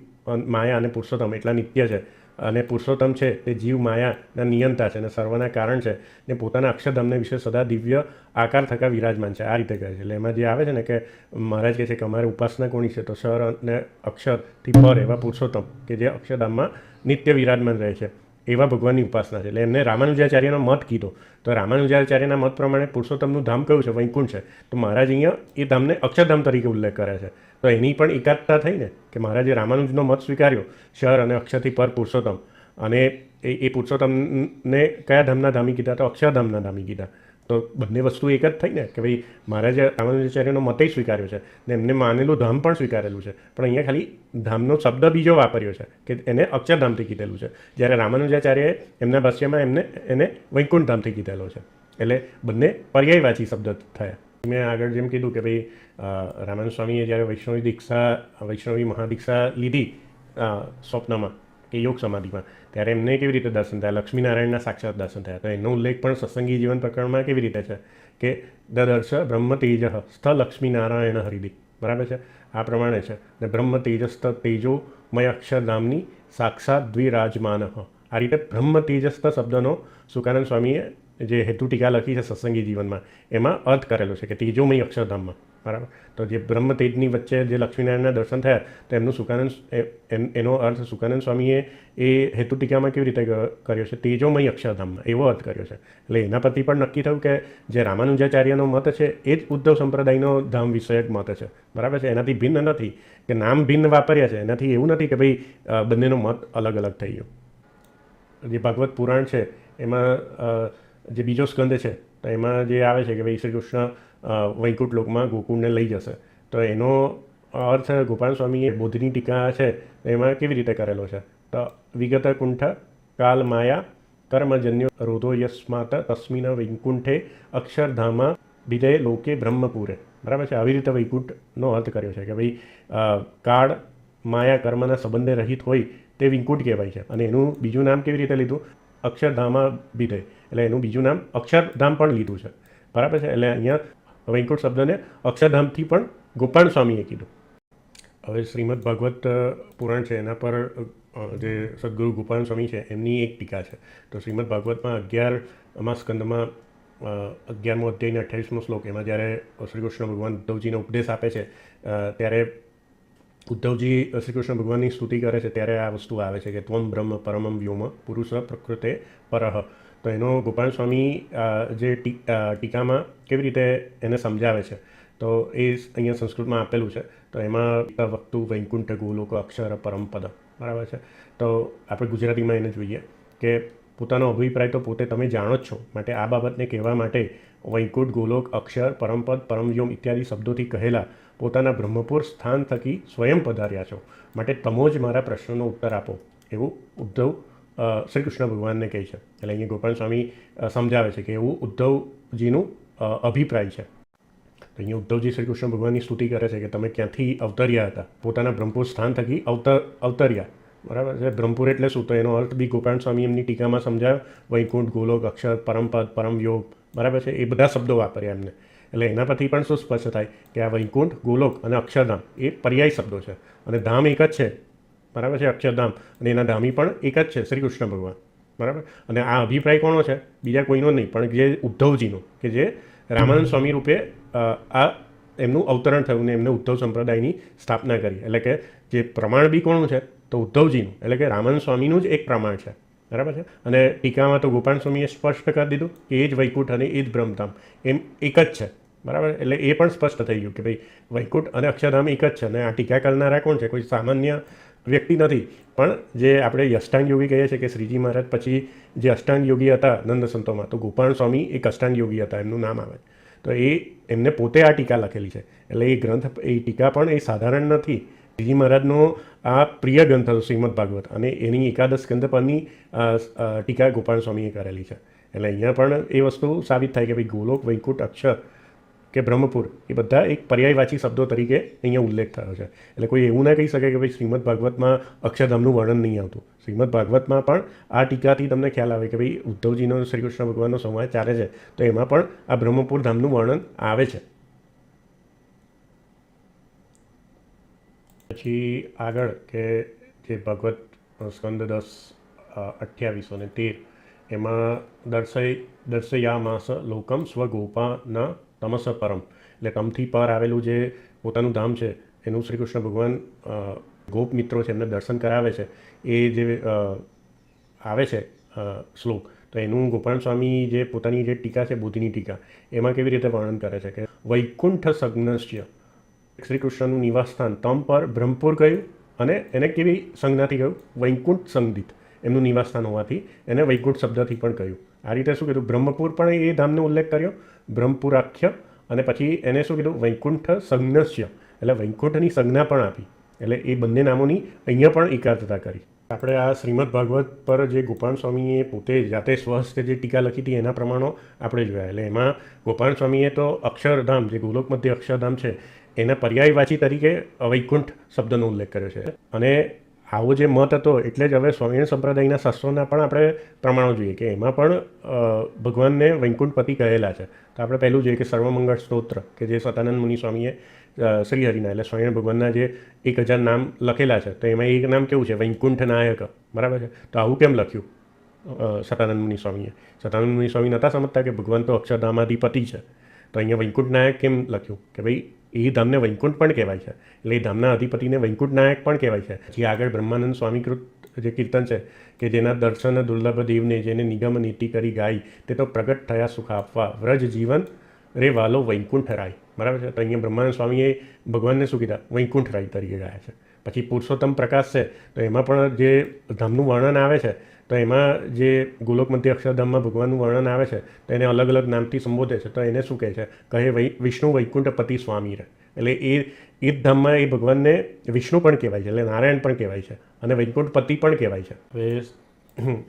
માયા અને પુરુષોત્તમ એટલા નિત્ય છે, અને પુરુષોત્તમ છે તે જીવ માયાના નિયંતા છે અને સર્વના કારણ છે, ને પોતાના અક્ષરધામને વિશે સદા દિવ્ય આકાર થકા વિરાજમાન છે, આ રીતે કહે છે. એટલે એમાં જે આવે છે ને કે મહારાજ કહે છે કે અમારે ઉપાસના કોની છે? તો સર અને અક્ષરથી પર એવા પુરુષોત્તમ કે જે અક્ષરધામમાં નિત્ય વિરાજમાન રહે છે એવા ભગવાનની ઉપાસના છે. એટલે એમને રામાનુજાચાર્યનો મત કીધો. તો રામાનુજાચાર્યના મત પ્રમાણે પુરુષોત્તમનું ધામ કયું છે? વૈકુંઠ છે. તો મહારાજ અહીંયા એ ધામને અક્ષરધામ તરીકે ઉલ્લેખ કરે છે. તો એની પણ એકાદતા થઈ ને કે મહારાજે રામાનુજનો મત સ્વીકાર્યો, ક્ષર અને અક્ષરથી પર પુરુષોત્તમ, અને એ પુરુષોત્તમને કયા ધામના ધામી કીધા? તો અક્ષરધામના ધામી કીધા. તો બંને વસ્તુ એક જ થઈ ને કે ભાઈ મહારાજે રામાનુજાચાર્યનો મતે સ્વીકાર્યો છે ને એમને માનેલું ધામ પણ સ્વીકારેલું છે, પણ અહીંયા ખાલી ધામનો શબ્દ બીજો વાપર્યો છે કે એને અક્ષરધામથી કીધેલું છે, જ્યારે રામાનુજાચાર્યએ એમના ભાષ્યમાં એને વૈકુંઠ ધામથી કીધેલો છે. એટલે બંને પર્યાયવાચી શબ્દ થયા. મેં આગળ જેમ કીધું કે ભાઈ રામાનંદ સ્વામીએ જ્યારે વૈષ્ણવી મહાદીક્ષા લીધી સ્વપ્નમાં કે યોગ સમાધિમાં, ત્યારે એમને કેવી રીતે દર્શન થયા? લક્ષ્મીનારાયણના સાક્ષાત દર્શન થયા. તો એનો ઉલ્લેખ પણ સત્સંગી જીવન પ્રકરણમાં કેવી રીતે છે કે દદર્શ બ્રહ્મ તેજ સ્થ લક્ષ્મીનારાયણ હરિદી, બરાબર છે? આ પ્રમાણે છે. ને બ્રહ્મ તેજસ્થ તેજોમય અક્ષરધામની સાક્ષાત દ્વિરાજમાન. આ રીતે બ્રહ્મ તેજસ્થ શબ્દનો સુકાનંદ સ્વામીએ જે હેતુ ટીકા લખી છે સત્સંગી જીવનમાં, એમાં અર્થ કરેલો છે કે તેજોમય અક્ષરધામમાં, બરાબર? તો જે બ્રહ્મ તેજની વચ્ચે જે લક્ષ્મીનારાયણના દર્શન થયા, તો એમનું એનો અર્થ સુકાનંદ સ્વામીએ એ હેતુ ટીકામાં કેવી રીતે કર્યો છે? તેજોમય અક્ષરધામમાં, એવો અર્થ કર્યો છે. એટલે એના પરથી પણ નક્કી થયું કે જે રામાનુજાચાર્યનો મત છે એ જ ઉદ્ધવ સંપ્રદાયનો ધામ વિષયક મત છે, બરાબર છે? એનાથી ભિન્ન નથી કે નામ ભિન્ન વાપર્યા છે, એનાથી એવું નથી કે ભાઈ બંનેનો મત અલગ અલગ થઈ ગયો. જે ભાગવત પુરાણ છે એમાં જે બીજો સ્કંદ છે, તો એમાં જે આવે છે કે ભાઈ શ્રી કૃષ્ણ વૈકુંઠ લોકમાં ગોકુળને લઈ જશે. તો એનો અર્થ ગોપાલ સ્વામીએ બોધની ટીકા છે એમાં કેવી રીતે કરેલો છે? તો વિગત કુંઠ કાલ માયા કર્મજન્યો રોધો યસ્માત તસ્મિન વૈકુંઠે અક્ષરધામા વિદય લોકે બ્રહ્મપુરે, બરાબર છે? આવી રીતે વૈકુંઠનો અર્થ કર્યો છે કે ભાઈ કાળ માયા કર્મના સંબંધે રહિત હોય તે વૈકુંઠ કહેવાય છે. અને એનું બીજું નામ કેવી રીતે લીધું? અક્ષરધામા વિદય, એટલે એનું બીજું નામ અક્ષરધામ પણ લીધું છે, બરાબર છે? એટલે અહીંયા વૈકુંઠ શબ્દને અક્ષરધામથી પણ ગોપાલ સ્વામીએ કીધું. હવે શ્રીમદ ભાગવત પુરાણ છે એના પર જે સદગુરુ ગોપાલ સ્વામી છે એમની એક ટીકા છે. તો શ્રીમદ ભાગવતમાં 11મા સ્કંદમાં 11મો અધ્યાયના 28મો શ્લોક, એમાં જ્યારે શ્રી કૃષ્ણ ભગવાન ઉદ્ધવજીને ઉપદેશ આપે છે ત્યારે ઉદ્ધવજી શ્રી કૃષ્ણ ભગવાનની સ્તુતિ કરે છે ત્યારે આ વસ્તુ આવે છે કે ત્વમ બ્રહ્મ પરમમ વ્યોમ પુરુષ પ્રકૃતે પરહ. તો એનો ગોપાલ સ્વામી જે ટીકામાં કેવી રીતે એને સમજાવે છે, તો એ અહીંયા સંસ્કૃતમાં આપેલું છે. તો એમાં વક્તુ વૈકુંઠ ગોલોક અક્ષર પરમપદ, બરાબર છે? તો આપણે ગુજરાતીમાં એને જોઈએ કે પોતાનો અભિપ્રાય તો પોતે તમે જાણો જ છો, માટે આ બાબતને કહેવા માટે વૈકુંઠ ગોલોક અક્ષર પરમપદ પરમવ્યોમ ઇત્યાદિ શબ્દોથી કહેલા પોતાના બ્રહ્મપુર સ્થાન થકી સ્વયં પધાર્યા છો, માટે તમો જ મારા પ્રશ્નનો ઉત્તર આપો, એવું ઉદ્ધવ શ્રી કૃષ્ણ ભગવાનને કહે છે. એટલે અહીંયા ગોપાલ સ્વામી સમજાવે છે કે એવું ઉદ્ધવજીનું અભિપ્રાય છે. તો અહીંયા ઉદ્ધવજી શ્રી કૃષ્ણ ભગવાનની સ્તુતિ કરે છે કે તમે ક્યાંથી અવતર્યા હતા, પોતાના બ્રહ્મપુર સ્થાન થકી અવતર્યા, બરાબર છે? બ્રહ્મપુર એટલે શું? તો એનો અર્થ બી ગોપાલ સ્વામી એમની ટીકામાં સમજાવ્યો. વૈકુંઠ ગોલોક અક્ષર પરમપદ પરમયોગ, બરાબર છે? એ બધા શબ્દો વાપર્યા એમને. એટલે એના પરથી પણ શું સ્પષ્ટ થાય કે આ વૈકુંઠ ગોલોક અને અક્ષરધામ એ પર્યાય શબ્દો છે, અને ધામ એક જ છે, બરાબર છે? અક્ષરધામ, અને એના ધામી પણ એક જ છે, શ્રી કૃષ્ણ ભગવાન, બરાબર? અને આ અભિપ્રાય કોનો છે? બીજા કોઈનો નહીં, પણ જે ઉદ્ધવજીનો, કે જે રામાનંદ સ્વામી રૂપે આ એમનું અવતરણ થયું ને એમને ઉદ્ધવ સંપ્રદાયની સ્થાપના કરી. એટલે કે જે પ્રમાણ બી કોનું છે? તો ઉદ્ધવજીનું, એટલે કે રામાનંદ સ્વામીનું જ એક પ્રમાણ છે, બરાબર છે? અને ટીકામાં તો ગોપાલ સ્વામીએ સ્પષ્ટ કરી દીધું કે એ જ વૈકુંઠ અને એ જ બ્રહ્મધામ એમ એક જ છે, બરાબર? એટલે એ પણ સ્પષ્ટ થઈ ગયું કે ભાઈ વૈકુંઠ અને અક્ષરધામ એક જ છે. અને આ ટીકા કરનારા કોણ છે? કોઈ સામાન્ય વ્યક્તિ નથી, પણ જે આપણે અષ્ટાંગ યોગી કહીએ છીએ કે શ્રીજી મહારાજ પછી જે અષ્ટાંગ યોગી હતા નંદ સંતોમાં, તો ગોપાલ સ્વામી એક અષ્ટાંગ યોગી હતા, એમનું નામ આવે. તો એમને પોતે આ ટીકા લખેલી છે. એટલે એ ગ્રંથ, એ ટીકા પણ એ સાધારણ નથી. શ્રીજી મહારાજનો આ પ્રિય ગ્રંથ હતો શ્રીમદ ભાગવત, અને એની એકાદશ સ્કંદ પરની ટીકા ગોપાલ સ્વામીએ કરેલી છે. એટલે અહીંયા પણ એ વસ્તુ સાબિત થાય કે ભાઈ ગોલોક, વૈકુંઠ, અક્ષર કે બ્રહ્મપુર એ બધા એક પર્યાયવાચી શબ્દો તરીકે અહીંયા ઉલ્લેખ થયો છે. એટલે કોઈ એવું ના કહી શકે કે ભાઈ શ્રીમદ ભાગવતમાં અક્ષરધામનું વર્ણન નહીં આવતું. શ્રીમદ ભાગવતમાં પણ આ ટીકાથી તમને ખ્યાલ આવે કે ભાઈ ઉદ્ધવજીનો શ્રી કૃષ્ણ ભગવાનનો સંવાદ ચાલે છે, તો એમાં પણ આ બ્રહ્મપુર ધામનું વર્ણન આવે છે. પછી આગળ કે જે ભગવત સ્કંદ 10, 28 અને 13 એમાં દર્શયામાસ લોકમ સ્વગોપાના તમસ પરમ, એટલે તમથી પર આવેલું જે પોતાનું ધામ છે એનું શ્રી કૃષ્ણ ભગવાન ગોપ મિત્રો છે એમને દર્શન કરાવે છે. એ જે આવે છે શ્લોક. તો એનું ગોપાલ સ્વામી જે પોતાની જે ટીકા છે બોધિની ટીકા, એમાં કેવી રીતે વર્ણન કરે છે કે વૈકુંઠ સંજ્ઞસ્ય, શ્રી કૃષ્ણનું નિવાસસ્થાન તમ પર બ્રહ્મપુર કહ્યું, અને એને કેવી સંજ્ઞાથી કહ્યું? વૈકુંઠ સંદિત, એમનું નિવાસસ્થાન હોવાથી એને વૈકુંઠ શબ્દથી પણ કહ્યું. આ રીતે શું કીધું? બ્રહ્મપુર પણ એ ધામનો ઉલ્લેખ કર્યો, બ્રહ્મપુરાખ્ય, અને પછી એને શું કીધું? વૈકુંઠ સંજ્ઞસ્ય, એટલે વૈકુંઠની સંજ્ઞા પણ આપી. એટલે એ બંને નામોની અહીંયા પણ એકાગ્રતા કરી. આપણે આ શ્રીમદ ભાગવત પર જે ગોપાલ સ્વામીએ પોતે જાતે સ્વહસ્તે જે ટીકા લખી હતી એના પ્રમાણો આપણે જોયા. એટલે એમાં ગોપાલ સ્વામીએ તો અક્ષરધામ, જે ગોલોક મધ્ય અક્ષરધામ છે, એના પર્યાયવાચી તરીકે વૈકુંઠ શબ્દનો ઉલ્લેખ કર્યો છે. અને આવો જે મત હતો એટલે જ હવે સ્વામિનારાયણ સંપ્રદાયના શાસ્ત્રોના પણ આપણે પ્રમાણો જોઈએ કે એમાં પણ ભગવાનને વૈકુંઠપતિ કહેલા છે. તો આપણે પહેલું જોઈએ કે સર્વમંગળ સ્તોત્ર, કે જે સતાનંદ મુનિ સ્વામીએ શ્રીહરિના એટલે સ્વામિનારાયણ ભગવાનના જે 1000 નામ લખેલા છે, તો એમાં એક નામ કેવું છે? વૈકુંઠ નાયક, બરાબર છે. તો આવું કેમ લખ્યું સતાનંદ મુનિ સ્વામીએ? સતાનંદ મુનિ સ્વામી નહોતા સમજતા કે ભગવાન તો અક્ષરધામાધિપતિ છે, તો અહીંયા વૈકુંઠ નાયક કેમ લખ્યું? કે ભાઈ એ ધામને વૈકુંઠ પણ કહેવાય છે, એટલે એ ધામના અધિપતિને વૈકુંઠ નાયક પણ કહેવાય છે. પછી આગળ બ્રહ્માનંદ સ્વામીકૃત જે કીર્તન છે કે જેના દર્શન દુર્લભ દેવને, જેને નિગમ નીતિ કરી ગાય, તે તો પ્રગટ થયા સુખ આપવા, વ્રજ જીવન રે વાલો વૈકુંઠ રાય, બરાબર છે. તો અહીંયા બ્રહ્માનંદ સ્વામીએ ભગવાનને શું કીધા? વૈકુંઠ રાય તરીકે ગાયા છે. પછી પુરુષોત્તમ પ્રકાશ છે, તો એમાં પણ જે ધામનું વર્ણન આવે છે, તો એમાં જે ગોલોક મધ્ય અક્ષરધામમાં ભગવાનનું વર્ણન આવે છે, તો એને અલગ અલગ નામથી સંબોધે છે. તો એને શું કહે છે? કહે વિષ્ણુ વૈકુંઠપતિ સ્વામી રહે. એટલે એ જ ધામમાં એ ભગવાનને વિષ્ણુ પણ કહેવાય છે, એટલે નારાયણ પણ કહેવાય છે, અને વૈકુંઠપતિ પણ કહેવાય છે.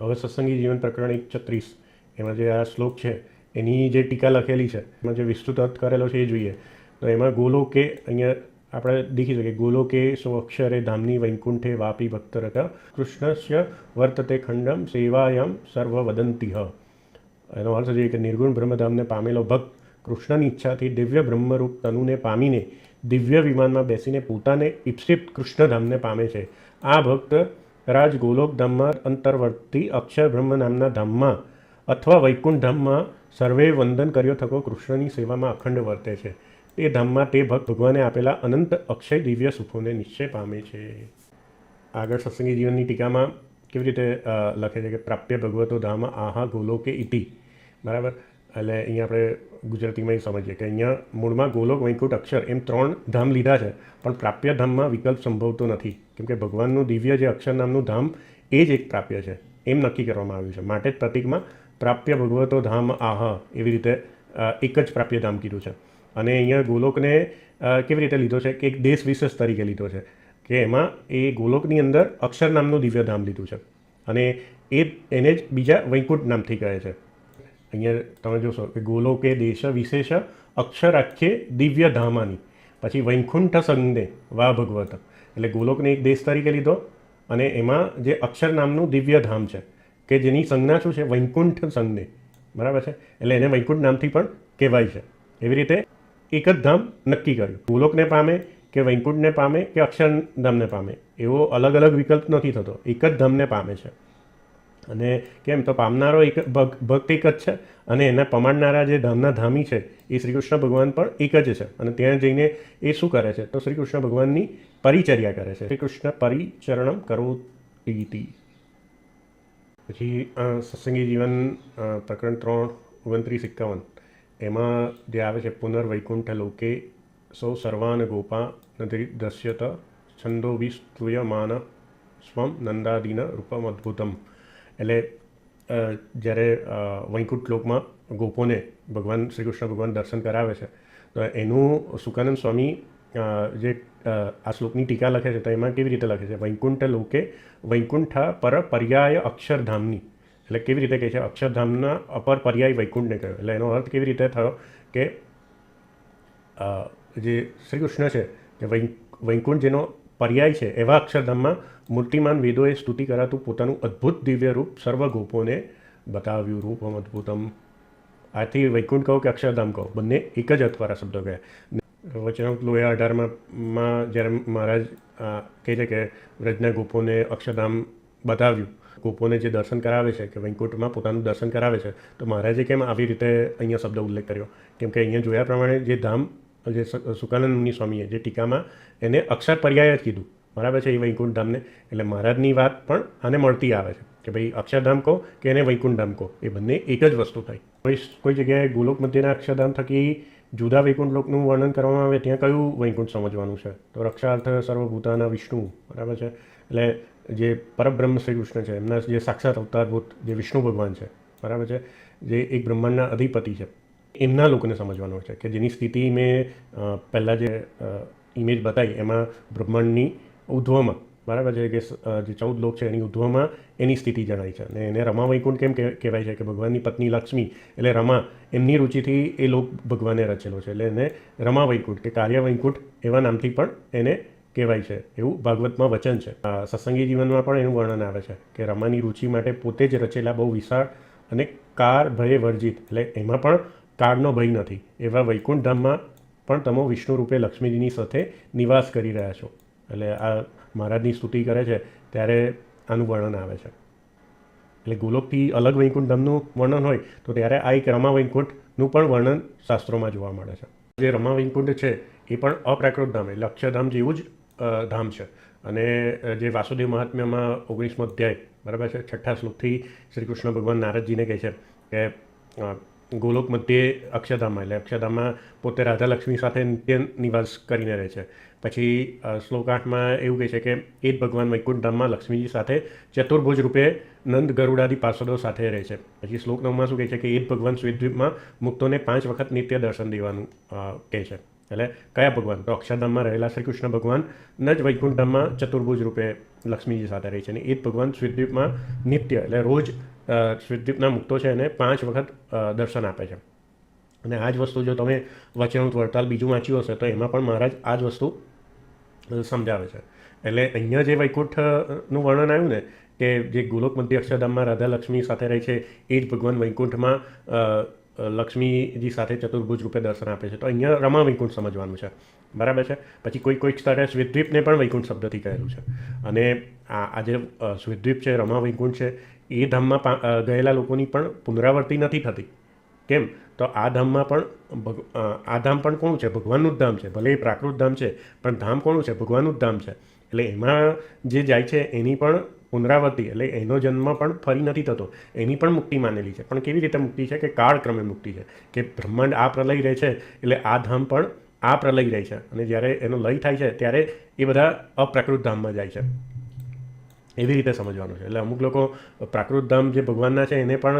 હવે સત્સંગી જીવન પ્રકરણ 1:36 એમાં જે આ શ્લોક છે એની જે ટીકા લખેલી છે, એમાં જે વિસ્તૃત અર્થ કરેલો છે એ જોઈએ. તો એમાં ગોલોકે, અહીંયા આપણે દેખી શકીએ, ગોલોકે સ્વક્ષરે ધામની વૈકુંઠે વાપી ભક્તરત કૃષ્ણસ્ય વર્તતે ખંડમ સેવાયમ સર્વ વદંતી હ. એનો અર્થ છે કે નિર્ગુણ બ્રહ્મધામને પામેલો ભક્ત કૃષ્ણની ઈચ્છાથી દિવ્ય બ્રહ્મરૂપ તનુને પામીને દિવ્ય વિમાનમાં બેસીને પોતાને ઈપ્સિત કૃષ્ણધામને પામે છે. આ ભક્ત રાજ ગોલોક ધામમાં અંતર્વર્તી અક્ષર બ્રહ્મ નામના ધામમાં અથવા વૈકુંઠ ધામમાં સર્વે વંદન કર્યો થકો કૃષ્ણની સેવામાં અખંડ વર્તે છે. તે ધામમાં તે ભક્ત ભગવાને આપેલા અનંત અક્ષય દિવ્ય સુખોને નિશ્ચય પામે છે. આગળ સત્સંગી જીવનની ટીકામાં કેવી રીતે લખે છે કે પ્રાપ્ય ભગવતો ધામ આહા ગોલોકે ઇતિ, બરાબર. એટલે અહીંયા આપણે ગુજરાતીમાં એ સમજીએ કે અહીંયા મૂળમાં ગોલોક, વૈકુંઠ, અક્ષર એમ 3 ધામ લીધા છે, પણ પ્રાપ્ય ધામમાં વિકલ્પ સંભવતો નથી, કેમકે ભગવાનનું દિવ્ય જે અક્ષર નામનું ધામ એ જ એક પ્રાપ્ય છે એમ નક્કી કરવામાં આવ્યું છે. માટે જ પ્રતીકમાં પ્રાપ્ય ભગવતો ધામ આહ એવી રીતે એક જ પ્રાપ્ય ધામ કીધું છે. અને અહીંયા ગોલોકને કેવી રીતે લીધો છે કે એક દેશ વિશેષ તરીકે લીધો છે, કે એમાં એ ગોલોકની અંદર અક્ષર નામનું દિવ્ય ધામ લીધું છે, અને એને જ બીજા વૈકુંઠ નામથી કહે છે. અહીંયા તમે જોશો કે ગોલોકે દેશ વિશેષ અક્ષરાખ્યે દિવ્ય ધામાની, પછી વૈકુંઠ સંજ્ઞે વા ભગવત, એટલે ગોલોકને એક દેશ તરીકે લીધો, અને એમાં જે અક્ષર નામનું દિવ્ય ધામ છે કે જેની સંજ્ઞા શું છે? વૈકુંઠ સંજ્ઞે, બરાબર છે. એટલે એને વૈકુંઠ નામથી પણ કહેવાય છે. એવી રીતે એક જ ધામ નક્કી કર્યું. ગોલોકને પામે કે વૈકુંઠને પામે કે અક્ષરધામને પામે, એવો અલગ અલગ વિકલ્પ નથી થતો, એક જ ધામને પામે છે. અને કેમ? તો પામનારો એક ભક્ત એક જ છે, અને એના પમાડનારા જે ધામના ધામી છે એ શ્રી કૃષ્ણ ભગવાન પણ એક જ છે. અને ત્યાં જઈને એ શું કરે છે? તો શ્રી કૃષ્ણ ભગવાનની પરિચર્યા કરે છે. શ્રી કૃષ્ણ પરિચરણમ કરોતિ. પછી સત્સંગી જીવન પ્રકરણ 3:29-51 એમાં જે આવે છે પુનર્વૈકુંઠ લોકે સૌ સર્વાન ગોપા દ્રશ્યત છંદો વિસ્તુયમાન સ્વમ નંદાદીન રૂપમ અદ્ભુતમ. એટલે જ્યારે વૈકુંઠ લોકમાં ગોપોને ભગવાન શ્રી કૃષ્ણ ભગવાન દર્શન કરાવે છે, તો એનું સુકાનંદ સ્વામી જે આ શ્લોકની ટીકા લખે છે, તો એમાં કેવી રીતે લખે છે? વૈકુંઠ લોકે વૈકુંઠા પર પર્યાય અક્ષરધામની, એટલે કેવી રીતે કહે છે? અક્ષરધામના અપર પર્યાય વૈકુંઠને કહ્યો. એટલે એનો અર્થ કેવી રીતે થયો કે જે શ્રી કૃષ્ણ છે કે વૈકુંઠ જેનો પર્યાય છે એવા અક્ષરધામમાં મૂર્તિમાન વેદોએ સ્તુતિ કરાતું પોતાનું અદ્ભુત દિવ્ય રૂપ સર્વ ગોપોને બતાવ્યું. રૂપમ અદ્ભુતમ. આથી વૈકુંઠ કહો કે અક્ષરધામ કહો, બંને એક જ અર્થવાળા શબ્દો કહે. વચનામૃત લોયા 18માં જ્યારે મહારાજ કહે છે કે વ્રજના ગોપોને અક્ષરધામ બતાવ્યું, ગોપોને જે દર્શન કરાવે છે કે વૈકુંઠમાં પોતાનું દર્શન કરાવે છે, તો મહારાજે કેમ આવી રીતે અહીંયા શબ્દ ઉલ્લેખ કર્યો? કેમ કે અહીંયા જોયા પ્રમાણે જે ધામ જે સુકાનંદ મુનિ સ્વામીએ જે ટીકામાં એને અક્ષર પર્યાય જ કીધું, બરાબર છે, એ વૈકુંઠ ધામને. એટલે મહારાજની વાત પણ આને મળતી આવે છે. કે ભાઈ અક્ષરધામ કહો કે એને વૈકુંઠધામ કહો, એ બંને એક જ વસ્તુ થાય. કોઈ જગ્યાએ ગોલોક મધ્યના અક્ષરધામ થકી જુદા વૈકુંઠ લોકનું વર્ણન કરવામાં આવે, ત્યાં કયું વૈકુંઠ સમજવાનું છે? તો રક્ષાર્થ સર્વભૂતાના વિષ્ણુ, બરાબર છે. એટલે જે પરબ્રહ્મ શ્રી કૃષ્ણ છે, એમના જે સાક્ષાત અવતારભૂત જે વિષ્ણુ ભગવાન છે, બરાબર છે, જે એક બ્રહ્માંડના અધિપતિ છે, એમના લોકોને સમજવાનું છે. કે જેની સ્થિતિ મેં પહેલાં જે ઇમેજ બતાવી એમાં બ્રહ્માંડની ઉદ્ધવમાં, બરાબર છે, કે જે 14 લોક છે એની ઉદ્ધવમાં એની સ્થિતિ જણાય છે. અને એને રમા વૈકુંઠ કેમ કહેવાય છે? કે ભગવાનની પત્ની લક્ષ્મી એટલે રમા, એમની રુચિથી એ લોક ભગવાને રચેલો છે, એટલે એને રમા વૈકુંઠ કે કાર્ય વૈકુંઠ એવા નામથી પણ એને કહેવાય છે, એવું ભાગવતમાં વચન છે. સત્સંગી જીવનમાં પણ એનું વર્ણન આવે છે કે રમાની રુચિ માટે પોતે જ રચેલા બહુ વિશાળ અને કાર ભય વર્જિત, એટલે એમાં પણ કાળનો ભય નથી એવા વૈકુંઠ ધામમાં પણ તમે વિષ્ણુ રૂપે લક્ષ્મીજીની સાથે નિવાસ કરી રહ્યા છો. એટલે આ મહારાજની સ્તુતિ કરે છે ત્યારે આનું વર્ણન આવે છે. એટલે ગોલોકથી અલગ વૈકુંઠ ધામનું વર્ણન હોય તો ત્યારે આ એક રમા વૈકુંઠનું પણ વર્ણન શાસ્ત્રોમાં જોવા મળે છે. જે રમા વૈકુંઠ છે એ પણ અપ્રાકૃત ધામ એટલે અક્ષરધામ જેવું જ ધામ છે. અને જે વાસુદેવ મહાત્મ્યમાં 19મો અધ્યાય, બરાબર છે, 6ઠ્ઠા શ્લોકથી શ્રી કૃષ્ણ ભગવાન નારદજીને કહે છે કે ગોલોક મધ્યે અક્ષરધામમાં, એટલે અક્ષરધામમાં પોતે રાધા લક્ષ્મી સાથે નિત્ય નિવાસ કરીને રહે છે. પછી શ્લોક 8માં એવું કહે છે કે એ જ ભગવાન વૈકુંઠ ધામમાં લક્ષ્મીજી સાથે ચતુર્ભુજ રૂપે નંદ ગરુડાદી પાર્ષદો સાથે રહે છે. પછી શ્લોક 9માં શું કહે છે કે એ જ ભગવાન શ્વેતદ્વીપમાં મુક્તોને 5 વખત નિત્ય દર્શન દેવાનું કહે છે. એટલે કયા ભગવાન? તો અક્ષરધામમાં રહેલા શ્રી કૃષ્ણ ભગવાન જ વૈકુંઠ ધામમાં ચતુર્ભુજ રૂપે લક્ષ્મીજી સાથે રહે છે. અને એ જ ભગવાન શ્વેતદ્વીપમાં નિત્ય એટલે રોજ શ્વેતદ્વીપના મુક્તો છે એને 5 વખત દર્શન આપે છે. અને આ જ વસ્તુ જો તમે વચનામૃત વડતાલ બીજું વાંચ્યું હશે તો એમાં પણ મહારાજ આ જ વસ્તુ સમજાવે છે. એટલે અહીંયા જે વૈકુંઠનું વર્ણન આવ્યું ને કે જે ગોલોક મધ્ય અક્ષરધામમાં રાધા લક્ષ્મી સાથે રહે છે એ જ ભગવાન વૈકુંઠમાં લક્ષ્મીજી સાથે ચતુર્ભુજ રૂપે દર્શન આપે છે, તો અહીંયા રમા વૈકુંઠ સમજવાનું છે, બરાબર છે. પછી કોઈક સ્તરે શ્વેતદ્વીપને પણ વૈકુંઠ શબ્દથી કહેલું છે. અને આ જે શ્વેતદ્વીપ છે, રમા વૈકુંઠ છે, એ ધામમાં ગયેલા લોકોની પણ પુનરાવર્તિ નથી થતી. કેમ? તો આ ધામમાં પણ આ ધામ પણ કોનું છે? ભગવાનનું જ ધામ છે. ભલે એ પ્રાકૃત ધામ છે પણ ધામ કોનું છે? ભગવાનનું જ ધામ છે. એટલે એમાં જે જાય છે એની પણ પુનરાવર્તિ એટલે એનો જન્મ પણ ફરી નથી થતો, એની પણ મુક્તિ માનેલી છે. પણ કેવી રીતે મુક્તિ છે? કે કાળક્રમે મુક્તિ છે. કે બ્રહ્માંડ આ પ્રલય રહે છે એટલે આ ધામ પણ આ પ્રલય રહે છે. અને જ્યારે એનો લય થાય છે ત્યારે એ બધા અપ્રાકૃત ધામમાં જાય છે. એવી રીતે સમજવાનું છે. એટલે અમુક લોકો પ્રાકૃત ધામ જે ભગવાનના છે એને પણ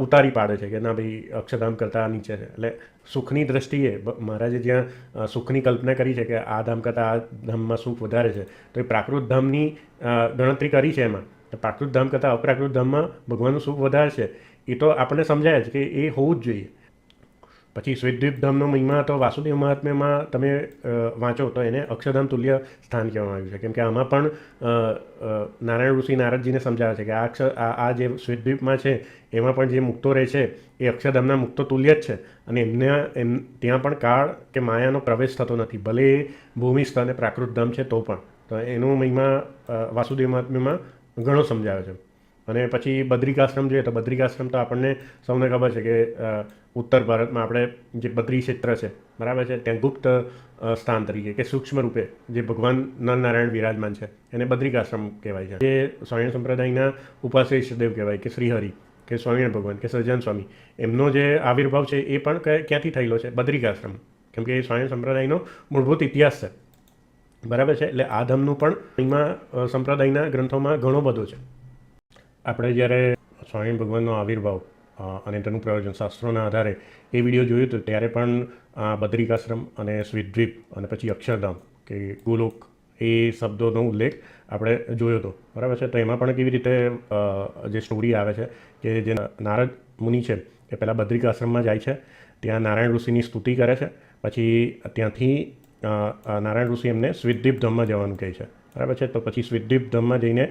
ઉતારી પાડે છે કે ના ભાઈ અક્ષરધામ કરતાં નીચે છે. એટલે સુખની દ્રષ્ટિએ મહારાજે જ્યાં સુખની કલ્પના કરી છે કે આ ધામ કરતાં આ ધામમાં સુખ વધારે છે, તો એ પ્રાકૃત ધામની ગણતરી કરી છે. એમાં પ્રાકૃત ધામ કરતાં અપ્રાકૃત ધામમાં ભગવાનનું સુખ વધારે છે એ તો આપણને સમજાય જ કે એ હોવું જ જોઈએ. પછી શ્વેતદ્વીપ ધામનો મહિમા તો વાસુદેવ મહાત્મ્યમાં તમે વાંચો તો એને અક્ષરધામ તુલ્ય સ્થાન કહેવામાં આવ્યું છે. કેમ કે આમાં પણ નારાયણ ઋષિ નારદજીને સમજાવે છે કે આ જે શ્વેતદ્વીપમાં છે એમાં પણ જે મુક્તો રહે છે એ અક્ષરધામના મુક્તો તુલ્ય જ છે. અને ત્યાં પણ કાળ કે માયાનો પ્રવેશ થતો નથી, ભલે એ ભૂમિસ્થ અને પ્રાકૃત ધામ છે તો પણ. તો એનો મહિમા વાસુદેવ મહાત્મ્યમાં ઘણો સમજાવે છે. અને પછી બદ્રિકાશ્રમ જોઈએ તો બદ્રિકાશ્રમ તો આપણને સૌને ખબર છે કે ઉત્તર ભારતમાં આપણે જે બદ્રી ક્ષેત્ર છે, બરાબર છે, ત્યાં ગુપ્ત સ્થાન તરીકે કે સૂક્ષ્મ રૂપે જે ભગવાન નરનારાયણ બિરાજમાન છે એને બદ્રિકાશ્રમ કહેવાય છે. જે સ્વામિનારાયણ સંપ્રદાયના ઉપાસ્ય ઈષ્ટદેવ કહેવાય કે શ્રીહરિ કે સ્વામિનારાયણ ભગવાન કે સહજાનંદ સ્વામી, એમનો જે આવિર્ભાવ છે એ પણ ક્યાંથી થયેલો છે? બદ્રિકાશ્રમ. કેમ કે એ સ્વામિનારાયણ સંપ્રદાયનો મૂળભૂત ઇતિહાસ છે, બરાબર છે. એટલે આ ધામનું પણ એમાં સંપ્રદાયના ગ્રંથોમાં ઘણો બધો છે. આપણે જ્યારે સ્વામિનારાયણ ભગવાનનો આવિર્ભાવ અને તેનું પ્રયોજન શાસ્ત્રોના આધારે એ વિડીયો જોયું હતું ત્યારે પણ બદ્રિકાશ્રમ અને શ્વેતદ્વીપ અને પછી અક્ષરધામ કે ગોલોક એ શબ્દોનો ઉલ્લેખ આપણે જોયો હતો, બરાબર છે. તો એમાં પણ કેવી રીતે જે સ્ટોરી આવે છે કે જે નારદ મુનિ છે એ પહેલાં બદ્રિકાશ્રમમાં જાય છે, ત્યાં નારાયણ ઋષિની સ્તુતિ કરે છે, પછી ત્યાંથી નારાયણ ઋષિ એમને શ્વેતદ્વીપ ધામમાં જવાનું કહે છે, બરાબર છે. તો પછી શ્વેતદ્વીપ ધામમાં જઈને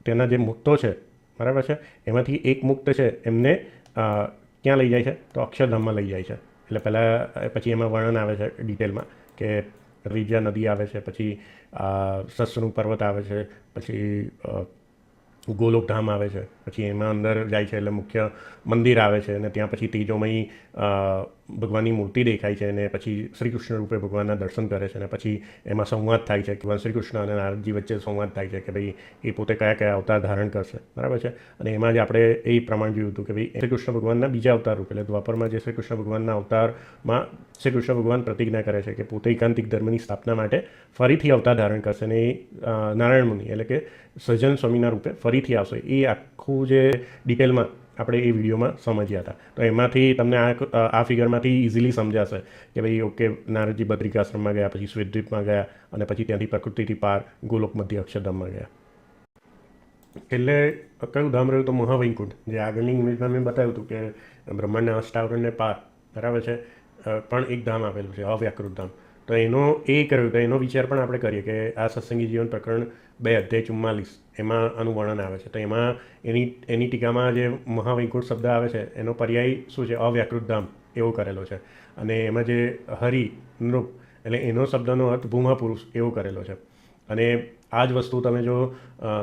તેના જે મુક્તો છે, બરાબર છે, એમાંથી એક મુક્ત છે એમને ક્યાં લઈ જાય છે? તો અક્ષરધામમાં લઈ જાય છે. એટલે પહેલાં પછી એમાં વર્ણન આવે છે ડિટેલમાં કે રીજા નદી આવે છે, પછી સસનું પર્વત આવે છે, પછી ગોલોકધામ આવે છે, પછી એમાં અંદર જાય છે એટલે મુખ્ય મંદિર આવે છે, અને ત્યાં પછી તેજોમયી ભગવાનની મૂર્તિ દેખાય છે, અને પછી શ્રી કૃષ્ણ રૂપે ભગવાનના દર્શન કરે છે, અને પછી એમાં સંવાદ થાય છે કે ભગવાન શ્રી કૃષ્ણ અને નારદજી વચ્ચે સંવાદ થાય છે કે ભાઈ એ પોતે કયા કયા અવતાર ધારણ કરશે, બરાબર છે. અને એમાં જ આપણે એ પ્રમાણે જોયું હતું કે ભાઈ શ્રી કૃષ્ણ ભગવાનના બીજા અવતાર રૂપે એટલે દ્વાપરમાં જે શ્રી કૃષ્ણ ભગવાનના અવતારમાં શ્રી કૃષ્ણ ભગવાન પ્રતિજ્ઞા કરે છે કે પોતે એકાંતિક ધર્મની સ્થાપના માટે ફરીથી અવતાર ધારણ કરશે, અને એ નારાયણ મુનિ એટલે કે સજ્જન સ્વામીના રૂપે ફરીથી આવશે. એ આખું જે ડિટેલમાં આપણે એ વિડીયોમાં સમજ્યા હતા. તો એમાંથી તમને આ ફિગરમાંથી ઇઝીલી સમજાશે કે ભાઈ ઓકે, નારદજી બદ્રિકાશ્રમમાં ગયા, પછી શ્વેતદ્વીપમાં ગયા, અને પછી ત્યાંથી પ્રકૃતિથી પાર ગોલોક મધ્ય અક્ષરધામમાં ગયા. એટલે કયું ધામ રહ્યું? તો મહાવૈકુંઠ, જે આગળની ઇમેજમાં મેં બતાવ્યું હતું કે બ્રહ્માંડના અષ્ટાવરણને પાર, બરાબર છે, પણ એક ધામ આવેલું છે, અવ્યાકૃત ધામ. તો એનો એ કર્યું, તો એનો વિચાર પણ આપણે કરીએ કે આ સત્સંગી જીવન પ્રકરણ 2 અધ્યાય 44 એમાં આનું વર્ણન આવે છે. તો એમાં એની ટીકામાં જે મહાવૈકુંઠ શબ્દ આવે છે એનો પર્યાય શું છે? અવ્યાકૃત ધામ એવો કરેલો છે. અને એમાં જે હરિ નૃપ એટલે એનો શબ્દનો અર્થ ભૂમા પુરુષ એવો કરેલો છે. અને આ જ વસ્તુ તમે જો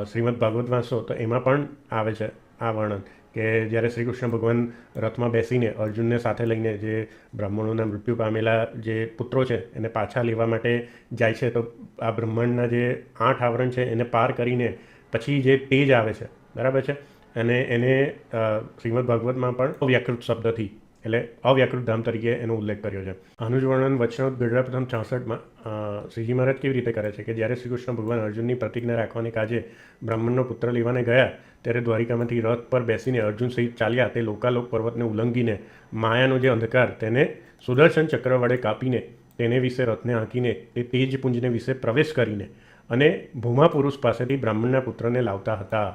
શ્રીમદ ભાગવત વાંચશો તો એમાં પણ આવે છે આ વર્ણન કે જ્યારે શ્રી કૃષ્ણ ભગવાન રથમાં બેસીને અર્જુનને સાથે લઈને જે બ્રાહ્મણોના મૃત્યુ પામેલા જે પુત્રો છે એને પાછા લેવા માટે જાય છે, તો આ બ્રહ્માંડના જે 8 આવરણ છે એને પાર કરીને પછી જે તેજ આવે છે, બરાબર છે, અને એને શ્રીમદ ભાગવતમાં પણ અવ્યાકૃત શબ્દથી એટલે અવ્યાકૃત ધામ તરીકે એનો ઉલ્લેખ કર્યો છે. આનું જ વર્ણન વચનામૃત ગઢડા પ્રથમ 66માં શ્રીજી મહારાજ કેવી રીતે કરે છે કે જ્યારે શ્રી કૃષ્ણ ભગવાન અર્જુનની પ્રતિજ્ઞા રાખવાને કાજે બ્રાહ્મણનો પુત્ર લેવાને ગયા, ત્યારે દ્વારિકામાંથી રથ પર બેસીને અર્જુન સહિત ચાલ્યા. તે લોકાલોક પર્વતને ઉલ્લંઘીને માયાનો જે અંધકાર તેને સુદર્શન ચક્ર વડે કાપીને તેને વિશે રથને હાંકીને તે તેજ પુંજને વિશે પ્રવેશ કરીને અને ભૂમા પુરુષ પાસેથી બ્રાહ્મણના પુત્રને લાવતા હતા,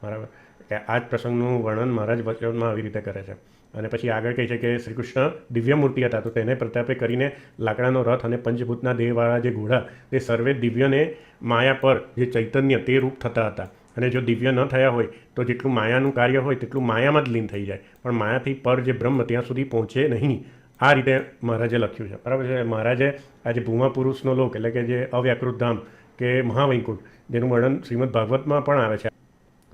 બરાબર. કે આ જ પ્રસંગનું વર્ણન મહારાજ વચનમાં આવી રીતે કરે છે. અને પછી આગળ કહે છે કે શ્રી કૃષ્ણ દિવ્ય મૂર્તિ હતા, તો તેને પ્રતાપે કરીને લાકડાનો રથ અને પંચભૂતના દેહવાળા જે ઘોડા તે સર્વે દિવ્યને માયા પર જે ચૈતન્ય તે રૂપ થતા હતા. અને જો દિવ્ય ન થયા હોય તો જેટલું માયાનું કાર્ય હોય તેટલું માયામાં જ લીન થઈ જાય, પણ માયાથી પર જે બ્રહ્મ ત્યાં સુધી પહોંચે નહીં. આ રીતે મહારાજે લખ્યું છે, બરાબર છે. મહારાજે આજે ભૂમા પુરુષનો લોક એટલે કે જે અવ્યાકૃત ધામ કે મહાવૈકુંઠ જેનું વર્ણન શ્રીમદ ભાગવતમાં પણ આવે છે,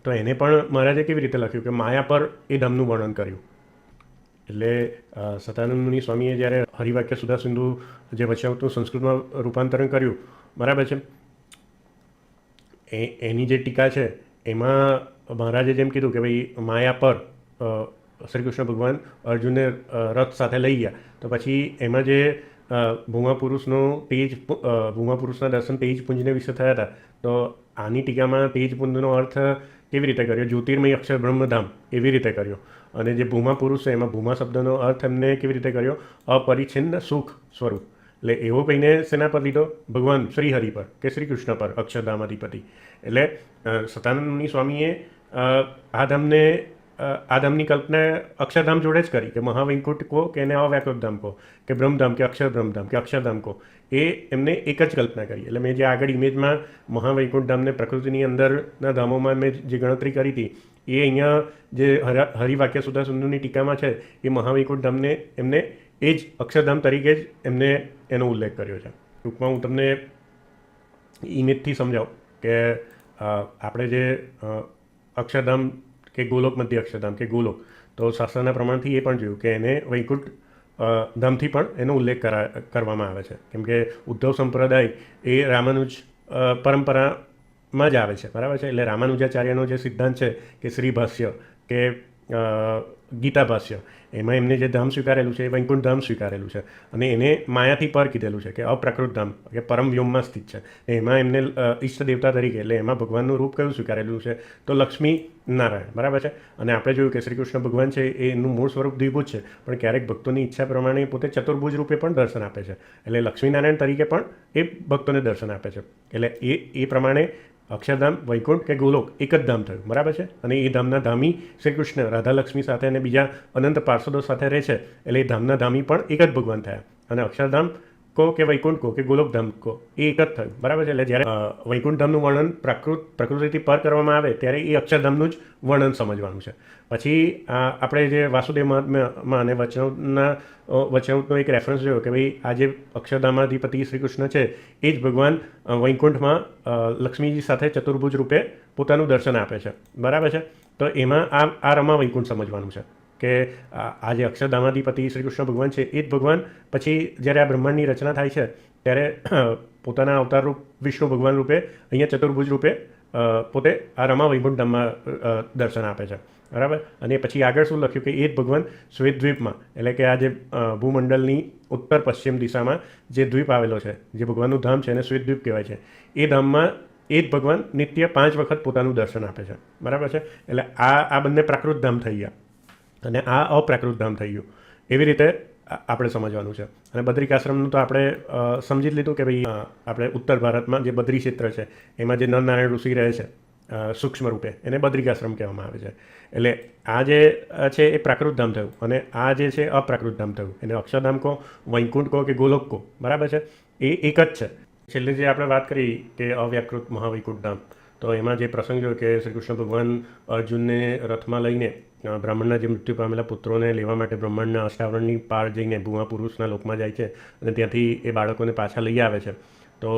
તો એને પણ મહારાજે કેવી રીતે લખ્યું કે માયા પર એ ધામનું વર્ણન કર્યું. એટલે સતાનંદ મુનિ સ્વામીએ જ્યારે હરિવાક્ય સુધા સિંધુ જે વચનામૃતનું સંસ્કૃતમાં રૂપાંતરણ કર્યું, બરાબર છે, એની જે ટીકા છે એમાં મહારાજે જેમ કીધું કે ભાઈ માયા પર શ્રી કૃષ્ણ ભગવાન અર્જુનને રથ સાથે લઈ ગયા, તો પછી એમાં જે ભૂમા પુરુષના દર્શન તેજ પુંજને વિશે થયા હતા. તો આની ટીકામાં તેજ પુંજનો અર્થ કેવી રીતે કર્યો? જ્યોતિર્મય અક્ષર બ્રહ્મધામ એવી રીતે કર્યો. અને જે ભૂમા પુરુષ છે એમાં ભૂમા શબ્દનો અર્થ એમને કેવી રીતે કર્યો? અપરિચ્છિન્ન સુખ સ્વરૂપ. એટલે એવો કહીને સેના પર લીધો? ભગવાન શ્રી હરિ પર કે શ્રી કૃષ્ણ પર, અક્ષરધામ અધિપતિ. એટલે સતાનંદ સ્વામીએ આ ધામની કલ્પના અક્ષરધામ જોડે જ કરી કે મહાવૈકુંઠ કહો કે એને અવ્યાકૃત ધામ કહો કે બ્રહ્મધામ કે અક્ષર બ્રહ્મધામ કે અક્ષરધામ કહો, એ એમને એક જ કલ્પના કરી. એટલે મેં જે આગળ ઇમેજમાં મહાવૈકુંઠ ધામને પ્રકૃતિની અંદરના ધામોમાં મેં જે ગણતરી કરી હતી એ અહીંયા જે હરિવાક્ય સુધા સિંધુની ટીકામાં છે એ મહાવૈકુંઠ ધામને એમને એ જ અક્ષરધામ તરીકે જ એમને એનો ઉલ્લેખ કર્યો છે. ટૂંકમાં હું તમને ઇમેજથી સમજાવું કે આપણે જે અક્ષરધામ કે ગોલોક મધ્ય અક્ષરધામ કે ગોલોક, તો શાસ્ત્રના પ્રમાણથી એ પણ જોયું કે એને વૈકુંઠ ધામથી પણ એનો ઉલ્લેખ કરવામાં આવે છે. કેમ કે ઉદ્ધવ સંપ્રદાય એ રામાનુજ પરંપરામાં જ આવે છે, બરાબર છે. એટલે રામાનુજાચાર્યનો જે સિદ્ધાંત છે કે શ્રી ભાષ્ય કે ગીતા ભાષ્ય, એમાં એમને જે ધામ સ્વીકારેલું છે એ વૈકુંઠ ધામ સ્વીકારેલું છે. અને એને માયાથી પર કીધેલું છે કે અપ્રાકૃત ધામ કે પરમ વ્યોમમાં સ્થિત છે. એમાં એમને ઈષ્ટ દેવતા તરીકે એટલે એમાં ભગવાનનું રૂપ કયું સ્વીકારેલું છે? તો લક્ષ્મી નારાયણ, બરાબર છે. અને આપણે જોયું કે શ્રી કૃષ્ણ ભગવાન છે એનું મૂળ સ્વરૂપ દ્વિભુજ છે, પણ ક્યારેક ભક્તોની ઈચ્છા પ્રમાણે પોતે ચતુર્ભુજ રૂપે પણ દર્શન આપે છે. એટલે લક્ષ્મીનારાયણ તરીકે પણ એ ભક્તોને દર્શન આપે છે. એટલે એ પ્રમાણે અક્ષરધામ, વૈકુંઠ કે ગોલોક એક જ ધામ થયું, બરાબર છે. અને એ ધામના ધામી શ્રી કૃષ્ણ રાધા લક્ષ્મી સાથે અને બીજા અનંત પાર્ષદો સાથે રહે છે. એટલે એ ધામના ધામી પણ એક જ ભગવાન થયા. અને અક્ષરધામ કહો કે વૈકુંઠ કહો કે ગોલોકધામ કહો એ એક જ થયું, બરાબર છે. એટલે જ્યારે વૈકુંઠધામનું વર્ણન પ્રકૃતિથી પર કરવામાં આવે ત્યારે એ અક્ષરધામનું જ વર્ણન સમજવાનું છે. પછી આપણે જે વાસુદેવ મહાત્મ્યમાં અને વચનામૃતનો એક રેફરન્સ જોયો કે ભાઈ આ જે અક્ષરધામાધિપતિ શ્રી કૃષ્ણ છે એ જ ભગવાન વૈકુંઠમાં લક્ષ્મીજી સાથે ચતુર્ભુજ રૂપે પોતાનું દર્શન આપે છે, બરાબર છે. તો એમાં આ રમા વૈકુંઠ સમજવાનું છે કે આ જે અક્ષરધામાધિપતિ શ્રી કૃષ્ણ ભગવાન છે એ જ ભગવાન પછી જ્યારે આ બ્રહ્માંડની રચના થાય છે ત્યારે પોતાના અવતાર રૂપ વિષ્ણુ ભગવાન રૂપે અહીંયા ચતુર્ભુજ રૂપે પોતે આ રમા વૈકુંઠ ધામમાં દર્શન આપે છે, બરાબર. અને પછી આગળ શું લખ્યું કે એ જ ભગવાન શ્વેતદ્વીપમાં, એટલે કે આ જે ભૂમંડળની ઉત્તર પશ્ચિમ દિશામાં જે દ્વીપ આવેલો છે, જે ભગવાનનું ધામ છે એને શ્વેતદ્વીપ કહેવાય છે, એ ધામમાં એ જ ભગવાન નિત્ય 5 વખત પોતાનું દર્શન આપે છે, બરાબર છે. એટલે આ બંને પ્રાકૃત ધામ થઈ ગયા અને આ અપ્રાકૃત ધામ થઈ ગયું. એવી રીતે આપણે સમજવાનું છે. અને બદ્રિકાશ્રમનું તો આપણે સમજી જ લીધું કે ભાઈ આપણે ઉત્તર ભારતમાં જે બદ્રી ક્ષેત્ર છે એમાં જે નરનારાયણ ઋષિ રહે છે સૂક્ષ્મ રૂપે એને બદ્રિકાશ્રમ કહેવામાં આવે છે. એટલે આ જે છે એ પ્રાકૃત ધામ થયું અને આ જે છે અપ્રાકૃત ધામ થયું. એને અક્ષરધામ કહો, વૈકુંઠ કહો કે ગોલોક કહો, બરાબર છે, એ એક જ છે. છેલ્લે જે આપણે વાત કરી કે અવ્યાકૃત મહાવૈકુંઠ ધામ, તો એમાં જે પ્રસંગ જોયો કે શ્રી કૃષ્ણ ભગવાન અર્જુનને રથમાં લઈને બ્રાહ્મણના જે મૃત્યુ પામેલા પુત્રોને લેવા માટે બ્રહ્માંડના અષ્ટાવરણની પાર જઈને ભૂમા પુરુષના લોકમાં જાય છે અને ત્યાંથી એ બાળકોને પાછા લઈ આવે છે. તો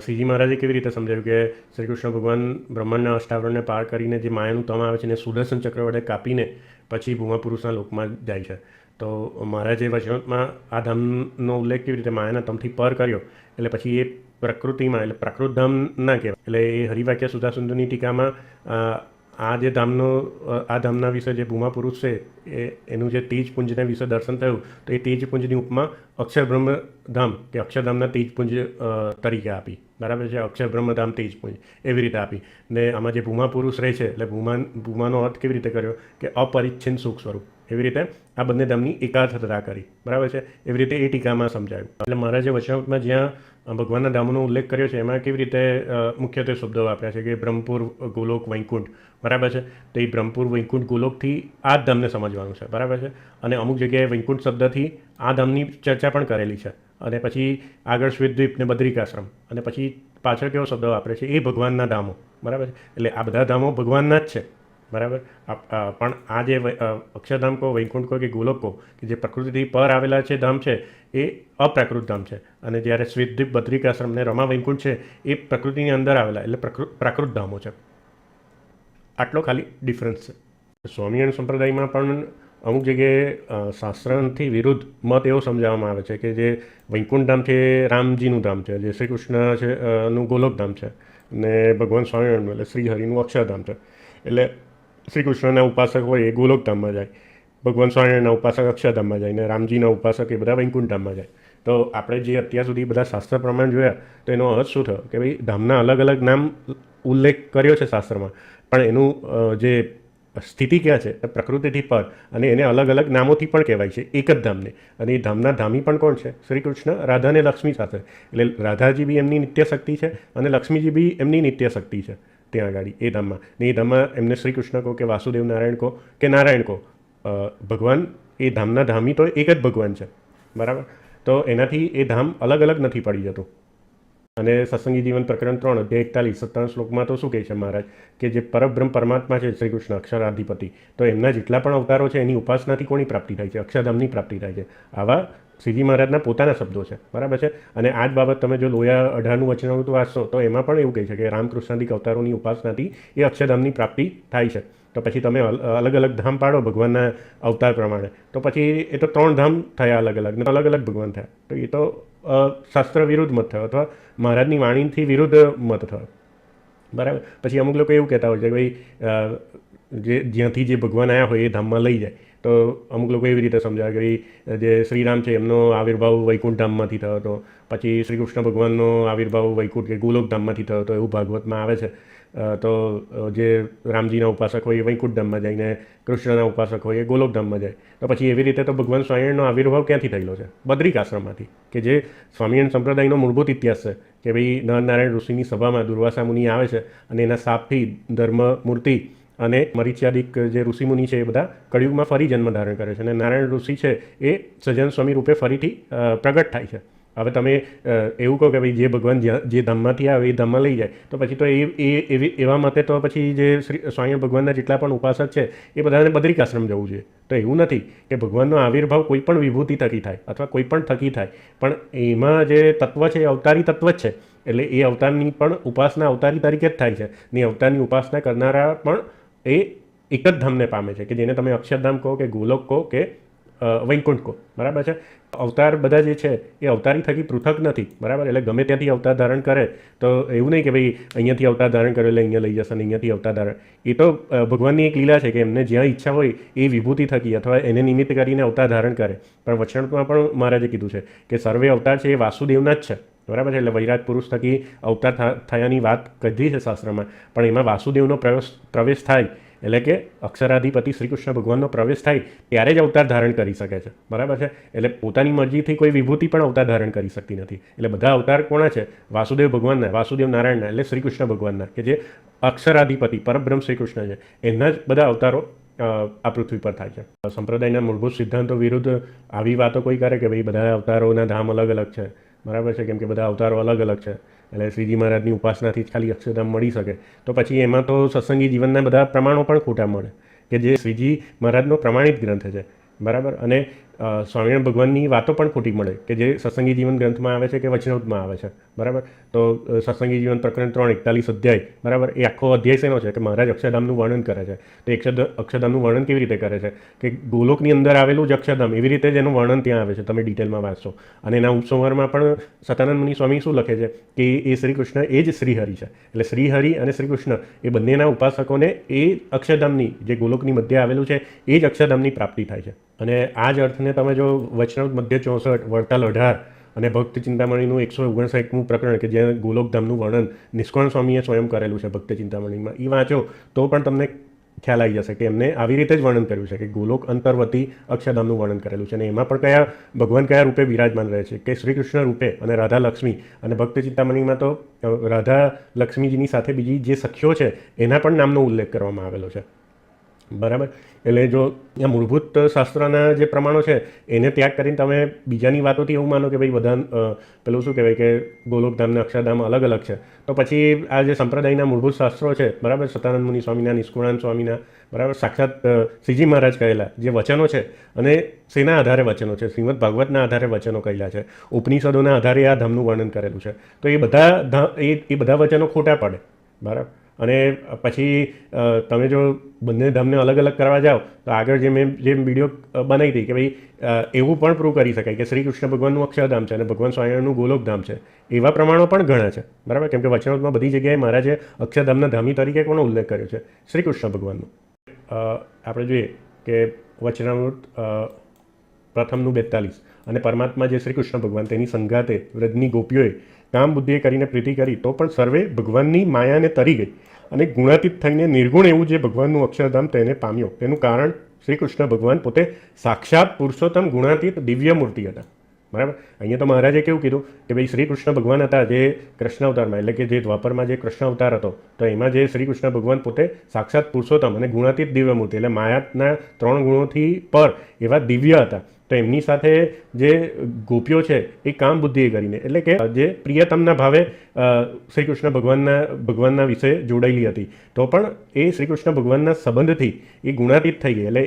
શ્રીજી મહારાજે કેવી રીતે સમજાવ્યું કે શ્રી કૃષ્ણ ભગવાન બ્રહ્માંડના અષ્ટાવરણને પાર કરીને જે માયાનું તમ આવે છે એને સુદર્શન ચક્ર વડે કાપીને પછી ભૂમા પુરુષના લોકમાં જાય છે. તો મહારાજે વચનામૃતમાં આ ધામનો ઉલ્લેખ કેવી રીતે માયાના તમથી પર કર્યો, એટલે પછી એ પ્રકૃતિમાં એટલે પ્રાકૃત ધામ ના કહેવાય. એટલે એ હરિવાક્ય સુધાસુંદરની ટીકામાં આ જે ધામના વિશે જે ભૂમા પુરુષ છે એનું જે તેજપુંજના વિશે દર્શન થયું તો એ તેજપુંજની ઉપમા અક્ષરબ્રહ્મ ધામ કે અક્ષરધામના તેજપુંજ તરીકે આપી, બરાબર છે. અક્ષરબ્રહ્મ ધામ તેજપુંજ એવી રીતે આપી. ને આમાં જે ભૂમા પુરુષ રહે છે એટલે ભૂમાનો અર્થ કેવી રીતે કર્યો કે અપરિચ્છિન્ન સુખ સ્વરૂપ, એવી રીતે આ બંને ધામની એકાર્થતા કરી, બરાબર છે. એવી રીતે એ ટીકામાં સમજાયું. એટલે મહારાજે વચનામૃતમાં જ્યાં ભગવાનના ધામનો ઉલ્લેખ કર્યો છે એમાં કેવી રીતે મુખ્યત્વે શબ્દો વાપર્યા છે કે બ્રહ્મપુર, ગોલોક, વૈકુંઠ, બરાબર છે. તો એ બ્રહ્મપુર, વૈકુંઠ, ગોલોકથી આ જ ધામને સમજવાનું છે, બરાબર છે. અને અમુક જગ્યાએ વૈકુંઠ શબ્દથી આ ધામની ચર્ચા પણ કરેલી છે. અને પછી આગળ શ્વેતદ્વીપ ને બદ્રિકાશ્રમ અને પછી પાછળ કેવો શબ્દ વાપરે છે એ ભગવાનના ધામો, બરાબર છે. એટલે આ બધા ધામો ભગવાનના જ છે, બરાબર. પણ આ જે અક્ષરધામ કહો, વૈકુંઠ કહો કે ગોલોક કહો કે જે પ્રકૃતિથી પર આવેલા છે ધામ છે એ અપ્રાકૃત ધામ છે. અને જ્યારે શ્વેતદ્વીપ, બદ્રિકાશ્રમ ને રમા વૈકુંઠ છે એ પ્રકૃતિની અંદર આવેલા એટલે પ્રાકૃત ધામો છે. આટલો ખાલી ડિફરન્સ છે. સ્વામિનારાયણ સંપ્રદાયમાં પણ અમુક જગ્યાએ શાસ્ત્રથી વિરુદ્ધ મત એવો સમજાવવામાં આવે છે કે જે વૈકુંઠ ધામ છે એ રામજીનું ધામ છે, જે શ્રી કૃષ્ણ છે નું ગોલોક ધામ છે, ને ભગવાન સ્વામિનારાયણનું એટલે શ્રી હરિનું અક્ષરધામ છે. એટલે શ્રી કૃષ્ણના ઉપાસક હોય એ ગોલોક ધામમાં જાય, ભગવાન સ્વામિનારાયણના ઉપાસક અક્ષરધામમાં જાય, ને રામજીના ઉપાસક એ બધા વૈકુંઠ ધામમાં જાય. તો આપણે જે અત્યાર સુધી બધા શાસ્ત્ર પ્રમાણ જોયા તો એનો અર્થ શું થયો કે ભાઈ ધામના અલગ અલગ નામ ઉલ્લેખ કર્યો છે શાસ્ત્રમાં, પણ એનું જે સ્થિતિ ક્યાં છે પ્રકૃતિથી પર, અને એને અલગ અલગ નામોથી પણ કહેવાય છે એક જ ધામને. અને એ ધામના ધામી પણ કોણ છે? શ્રી કૃષ્ણ, રાધા અને લક્ષ્મી સાથે. એટલે રાધાજી બી એમની નિત્ય શક્તિ છે અને લક્ષ્મીજી બી એમની નિત્ય શક્તિ છે ત્યાં આગળ એ ધામમાં. ને એ ધામમાં એમને શ્રી કૃષ્ણ કહો કે વાસુદેવ નારાયણ કહો કે નારાયણ કહો, ભગવાન એ ધામના ધામી તો એક જ ભગવાન છે, બરાબર. તો એનાથી એ ધામ અલગ અલગ નથી પડી જતું. અને સત્સંગી જીવન પ્રકરણ 3 અધ્યાય 41 57 શ્લોકમાં તો શું કહે છે મહારાજ કે જે પરબ્રહ્મ પરમાત્મા છે શ્રી કૃષ્ણ અક્ષરાધિપતિ, તો એમના જેટલા પણ અવતારો છે એની ઉપાસનાથી કોની પ્રાપ્તિ થાય છે? અક્ષરધામની પ્રાપ્તિ થાય છે. આવા શ્રીજી મહારાજના પોતાના શબ્દો છે, બરાબર છે. અને આ જ બાબત તમે જો લોયા 18નું વચનામૃત વાંચશો તો એમાં પણ એવું કહે છે કે રામકૃષ્ણાદિક અવતારોની ઉપાસનાથી એ અક્ષરધામની પ્રાપ્તિ થાય છે. તો પછી તમે અલગ અલગ ધામ પાડો ભગવાનના અવતાર પ્રમાણે, તો પછી એ તો 3 ધામ થયા અલગ અલગ, ને અલગ અલગ ભગવાન થયા. તો એ તો શાસ્ત્ર વિરુદ્ધ મત થયો અથવા મહારાજની વાણીથી વિરુદ્ધ મત થયો, બરાબર. પછી અમુક લોકો એવું કહેતા હોય છે કે ભાઈ જે જ્યાંથી જે ભગવાન આવ્યા હોય એ ધામમાં લઈ જાય. તો અમુક લોકો એવી રીતે સમજાવે કે ભાઈ જે શ્રીરામ છે એમનો આવિર્ભાવ વૈકુંઠ ધામમાંથી થયો હતો, પછી શ્રી કૃષ્ણ ભગવાનનો આવિર્ભાવ વૈકુંઠ કે ગોલોક ધામમાંથી થયો હતો, એવું ભાગવતમાં આવે છે. તો જે રામજીના ઉપાસક હોય એ વૈકુંઠ ધામમાં જાય ને કૃષ્ણના ઉપાસક હોય એ ગોલોક ધામમાં જાય. તો પછી એવી રીતે તો ભગવાન સ્વામિનારાયણનો આવિર્ભાવ ક્યાંથી થયેલો છે? બદ્રિકાશ્રમમાંથી, કે જે સ્વામિનારાયણ સંપ્રદાયનો મૂળભૂત ઇતિહાસ છે કે ભાઈ નરનારાયણ ઋષિની સભામાં દુર્વાસા મુનિ આવે છે અને એના શાપથી ધર્મમૂર્તિ અને મરીચ્યાદિક જે ઋષિમુનિ છે એ બધા કળિયુગમાં ફરી જન્મ ધારણ કરે છે અને નારાયણ ઋષિ છે એ સજ્જન સ્વામી રૂપે ફરીથી પ્રગટ થાય છે. હવે તમે એવું કહો કે ભાઈ જે ભગવાન જે ધામમાંથી આવે એ ધામમાં લઈ જાય, તો પછી તો એવા મતે તો પછી જે સ્વામિનારાયણ ભગવાનના જેટલા પણ ઉપાસક છે એ બધાને બદ્રિકાશ્રમ જવું જોઈએ. તો એવું નથી કે ભગવાનનો આવિર્ભાવ કોઈ પણ વિભૂતિ થકી થાય અથવા કોઈ પણ થકી થાય, પણ એમાં જે તત્વ છે એ અવતારી તત્વ જ છે. એટલે એ અવતારની પણ ઉપાસના અવતારી તરીકે જ થાય છે ને અવતારની ઉપાસના કરનારા પણ એ એક જ ધામને પામે છે, કે જેને તમે અક્ષરધામ કહો કે ગોલોક કહો કે વૈકુંઠ કહો. બરાબર છે. અવતાર બધા જે છે એ અવતારી થકી પૃથક નથી. બરાબર. એટલે ગમે ત્યાંથી અવતાર ધારણ કરે તો એવું નહીં કે ભાઈ અહીંયાથી અવતાર ધારણ કરે એટલે અહીંયા લઈ જશે ને અહીંયાથી અવતાર ધારણ. એ તો ભગવાનની એક લીલા છે કે એમને જ્યાં ઈચ્છા હોય એ વિભૂતિ થકી અથવા એને નિમિત્ત કરીને અવતાર ધારણ કરે. પણ વચનામૃતમાં પણ મહારાજે કીધું છે કે સર્વે અવતાર છે એ વાસુદેવના જ છે. બરાબર છે. એટલે વૈરાટ પુરુષ થકી અવતાર થયાની વાત કીધી છે શાસ્ત્રમાં, પણ એમાં વાસુદેવનો પ્રવેશ થાય એટલે કે અક્ષરાધિપતિ શ્રી કૃષ્ણ ભગવાનનો પ્રવેશ થાય ત્યારે જ અવતાર ધારણ કરી શકે છે. બરાબર છે. એટલે પોતાની મરજીથી કોઈ વિભૂતિ પણ અવતાર ધારણ કરી શકતી નથી. એટલે બધા અવતાર કોના છે? વાસુદેવ ભગવાનના, વાસુદેવ નારાયણના, એટલે શ્રી કૃષ્ણ ભગવાનના, કે જે અક્ષરાધિપતિ પરબ્રહ્મ શ્રી કૃષ્ણ છે. એના જ બધા અવતારો આ પૃથ્વી પર થાય છે. સંપ્રદાયના મૂળભૂત સિદ્ધાંતો વિરુદ્ધ આવી વાતો કોઈ કરે કે ભાઈ બધા અવતારોના ધામ અલગ અલગ છે. બરાબર છે. કેમ કે બધા અવતારો અલગ અલગ છે, એટલે શ્રીજી મહારાજની ઉપાસનાથી જ ખાલી અક્ષરધામ મળી શકે, તો પછી એમાં તો સત્સંગી જીવનના બધા પ્રમાણો પણ ખોટા મળે, કે જે શ્રીજી મહારાજનો પ્રમાણિત ગ્રંથ છે. બરાબર. અને સ્વામિનારાયણ ભગવાનની વાતો પણ ખોટી મળે કે જે સત્સંગી જીવન ગ્રંથમાં આવે છે કે વચનામૃતમાં આવે છે. બરાબર. તો સત્સંગી જીવન પ્રકરણ 3:41 અધ્યાય, બરાબર, એ આખો અધ્યાય શેનો છે? કે મહારાજ અક્ષરધામનું વર્ણન કરે છે. તો અક્ષરધામનું વર્ણન કેવી રીતે કરે છે? કે ગોલોકની અંદર આવેલું જ અક્ષરધામ, એવી રીતે જ એનું વર્ણન ત્યાં આવે છે. તમે ડિટેલમાં વાંચશો. અને એના ઉપસંહારમાં પણ સતાનંદ મુનિ સ્વામી શું લખે છે કે એ શ્રી કૃષ્ણ એ જ શ્રીહરિ છે. એટલે શ્રીહરિ અને શ્રી કૃષ્ણ એ બંનેના ઉપાસકોને એ અક્ષરધામની, જે ગોલોકની મધ્ય આવેલું છે, એ જ અક્ષરધામની પ્રાપ્તિ થાય છે. અને આ જ અર્થને તમે જો વચનામૃત મધ્ય 64, વડતાલ 18 અને ભક્ત ચિંતામણીનું 159મું પ્રકરણ, કે જ્યાં ગોલોકધામનું વર્ણન નિષ્કાળ સ્વામીએ સ્વયં કરેલું છે ભક્ત ચિંતામણીમાં, એ વાંચો તો પણ તમને ખ્યાલ આવી જશે કે એમને આવી રીતે જ વર્ણન કર્યું છે કે ગોલોક અંતર્વતી અક્ષરધામનું વર્ણન કરેલું છે. અને એમાં પણ ભગવાન કયા રૂપે વિરાજમાન રહે છે? કે શ્રી કૃષ્ણ રૂપે અને રાધા લક્ષ્મી. અને ભક્ત ચિંતામણીમાં તો રાધા લક્ષ્મીજીની સાથે બીજી જે સખીઓ છે એના પણ નામનો ઉલ્લેખ કરવામાં આવેલો છે. બરાબર. એટલે જો આ મૂળભૂત શાસ્ત્રના જે પ્રમાણો છે એને ત્યાગ કરીને તમે બીજાની વાતોથી એવું માનો કે ભાઈ બધા પેલું શું કહેવાય કે ગોલોકધામ ને અક્ષરધામ અલગ અલગ છે, તો પછી આ જે સંપ્રદાયના મૂળભૂત શાસ્ત્રો છે, બરાબર, સતાનંદ મુનિ સ્વામીના, નિષ્કુળાનંદ સ્વામીના, બરાબર, સાક્ષાત શ્રીજી મહારાજ કહેલા જે વચનો છે, અને શેના આધારે વચનો છે? શ્રીમદ ભાગવતના આધારે વચનો કહેલા છે. ઉપનિષદોના આધારે આ ધામનું વર્ણન કરેલું છે. તો એ બધા વચનો ખોટા પડે. બરાબર. અને પછી તમે જો બંને ધામને અલગ અલગ કરવા જાઓ તો આગળ જે મેં વિડીયો બનાવી હતી કે ભાઈ એવું પણ પ્રૂવ કરી શકાય કે શ્રી કૃષ્ણ ભગવાનનું અક્ષરધામ છે અને ભગવાન સ્વામિનારાયણનું ગોલોકધામ છે. એવા પ્રમાણો પણ ઘણા છે. બરાબર. કેમ કે વચનામૃતમાં બધી જગ્યાએ મહારાજે અક્ષરધામના ધામી તરીકે કોનો ઉલ્લેખ કર્યો છે? શ્રી કૃષ્ણ ભગવાનનો. આપણે જોઈએ કે વચનામૃત પ્રથમનું 42, અને પરમાત્મા જે શ્રી કૃષ્ણ ભગવાન તેની સંગાતે વ્રજની ગોપીઓએ કામ બુદ્ધિએ કરીને પ્રીતિ કરી તો પણ સર્વે ભગવાનની માયાને તરી ગઈ અને ગુણાતીત થઈને નિર્ગુણ એવું જે ભગવાનનું અક્ષરધામ તેને પામ્યો. તેનું કારણ શ્રી કૃષ્ણ ભગવાન પોતે સાક્ષાત પુરુષોત્તમ ગુણાતીત દિવ્ય મૂર્તિ હતા. બરાબર. અહીંયા તો મહારાજે કેવું કીધું કે ભાઈ શ્રી કૃષ્ણ ભગવાન હતા જે કૃષ્ણ અવતારમાં, એટલે કે જે દ્વાપરમાં જે કૃષ્ણ અવતાર હતો, તો એમાં જે શ્રી કૃષ્ણ ભગવાન પોતે સાક્ષાત પુરુષોત્તમ અને ગુણાતીત દિવ્ય મૂર્તિ, એટલે માયાના 3 ગુણોથી પર એવા દિવ્ય હતા. તો એમની સાથે જે ગોપીઓ છે એ કામ બુદ્ધિએ કરીને, એટલે કે જે પ્રિયતમના ભાવે શ્રી કૃષ્ણ ભગવાનના વિશે જોડાયેલી હતી, તો પણ એ શ્રી કૃષ્ણ ભગવાનના સંબંધથી એ ગુણાતીત થઈ ગઈ. એટલે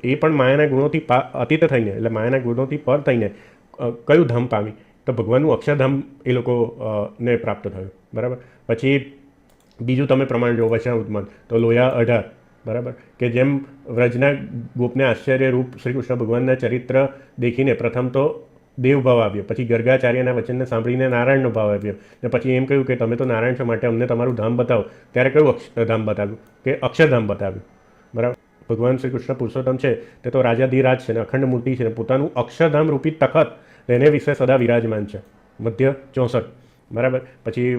એ પણ માયાના ગુણોથી અતીત થઈને, એટલે માયાના ગુણોથી પર થઈને કયું ધામ પામી? તો ભગવાનનું અક્ષરધામ એ લોકોને પ્રાપ્ત થયું. બરાબર. પછી બીજું તમે પ્રમાણ જો વચનામૃતમાં તો લોયા 18, બરાબર, કે જેમ વ્રજના ગોપને આશ્ચર્યરૂપ શ્રી કૃષ્ણ ભગવાનના ચરિત્ર દેખીને પ્રથમ તો દેવભાવ આવ્યો, પછી ગર્ગાચાર્યના વચનને સાંભળીને નારાયણનો ભાવ આવ્યો, ને પછી એમ કહ્યું કે તમે તો નારાયણ છો માટે અમને તમારું ધામ બતાવો. ત્યારે કયું ધામ બતાવ્યું? કે અક્ષરધામ બતાવ્યું. બરાબર. ભગવાન શ્રી કૃષ્ણ પુરુષોત્તમ છે તે તો રાજાધિરાજ છે ને અખંડ મૂર્તિ છે ને પોતાનું અક્ષરધામ રૂપી તખત તેને વિશે સદા વિરાજમાન છે. મધ્ય 64. બરાબર. પછી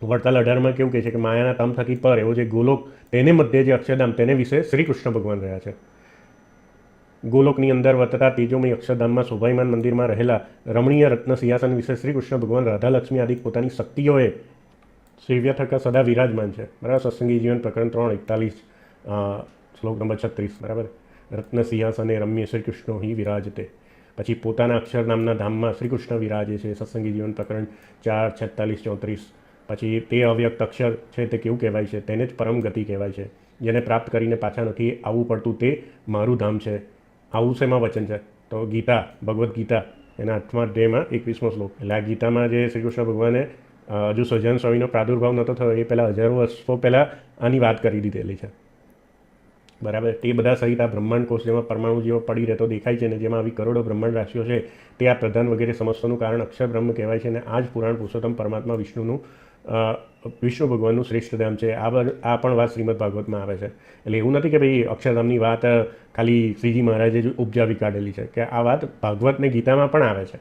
વડતાલ 18માં કેવું કહે છે કે માયાના તમ થકી પર એવો જે ગોલોક તેને મધ્ય જે અક્ષરધામ તેને વિશે શ્રી કૃષ્ણ ભગવાન રહ્યા છે. ગોલોકની અંદર વર્તતા તેજોમય અક્ષરધામમાં શોભાયમાન મંદિરમાં રહેલા રમણીય રત્ન સિંહાસન વિશે શ્રી કૃષ્ણ ભગવાન રાધા લક્ષ્મી આદિ પોતાની શક્તિઓએ સેવ્ય થકા સદા વિરાજમાન છે. બરાબર. સત્સંગી જીવન પ્રકરણ 3:41, શ્લોક નંબર 36. બરાબર. રત્ન સિંહાસને રમ્ય શ્રી કૃષ્ણો હિ વિરાજતે. પછી પોતાના અક્ષરધામના ધામમાં શ્રી કૃષ્ણ વિરાજે છે, સત્સંગી જીવન પ્રકરણ 4, 46, 34. પછી તે અવ્યક્ત અક્ષર છે તે કેવું કહેવાય છે? તેને જ પરમ ગતિ કહેવાય છે. જેને પ્રાપ્ત કરીને પાછા નથી આવવું પડતું તે મારું ધામ છે. આવું શેમાં વચન છે? તો ગીતા, ભગવદ્ ગીતા એના 8મા અધ્યાયમાં 21મો શ્લોક. એટલે આ ગીતામાં જે શ્રી કૃષ્ણ ભગવાને હજુ સહજાનંદ સ્વામીનો પ્રાદુર્ભાવ નહોતો થયો એ પહેલાં હજારો વર્ષો પહેલાં આની વાત કરી દીધેલી છે. બરાબર. તે બધા સહિત આ બ્રહ્માંડ કોષ જેમાં પરમાણુ જેવો પડી રહેતો દેખાય છે ને જેમાં આવી કરોડો બ્રહ્માંડ રાશિઓ છે તે આ પ્રધાન વગેરે સમસ્તોનું કારણ અક્ષર બ્રહ્મ કહેવાય છે. અને આ જ પુરાણ પુરુષોત્તમ પરમાત્મા વિષ્ણુ ભગવાનનું શ્રેષ્ઠ ધામ છે. આ પણ વાત શ્રીમદ ભાગવતમાં આવે છે. એટલે એવું નથી કે ભાઈ અક્ષરધામની વાત ખાલી શ્રીજી મહારાજે જ ઉપજાવી કાઢેલી છે, કે આ વાત ભાગવત ને ગીતામાં પણ આવે છે.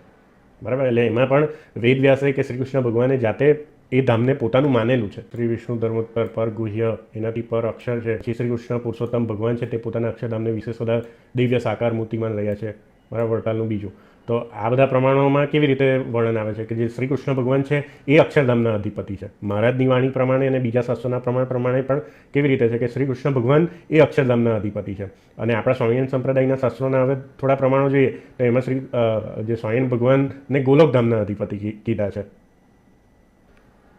બરાબર. એટલે એમાં પણ વેદવ્યાસે કે શ્રી કૃષ્ણ ભગવાને જાતે એ ધામને પોતાનું માનેલું છે. શ્રી વિષ્ણુ ધર્મોત્તર પર ગુહ્ય, એનાથી પર અક્ષર છે. પછી શ્રી કૃષ્ણ પુરુષોત્તમ ભગવાન છે તે પોતાના અક્ષરધામને વિશે સદા દિવ્ય સાકાર મૂર્તિમાન રહ્યા છે. બરાબર. વડતાલનું બીજું. તો આ બધા પ્રમાણોમાં કેવી રીતે વર્ણન આવે છે કે જે શ્રી કૃષ્ણ ભગવાન છે એ અક્ષરધામના અધિપતિ છે. મહારાજની વાણી પ્રમાણે અને બીજા શાસ્ત્રોના પ્રમાણે પણ કેવી રીતે છે કે શ્રી કૃષ્ણ ભગવાન એ અક્ષરધામના અધિપતિ છે. અને આપણા સ્વામિનારાયણ સંપ્રદાયના શાસ્ત્રોના હવે થોડા પ્રમાણો જોઈએ તો એમાં જે સ્વામિનારાયણ ભગવાનને ગોલોકધામના અધિપતિ કીધા છે.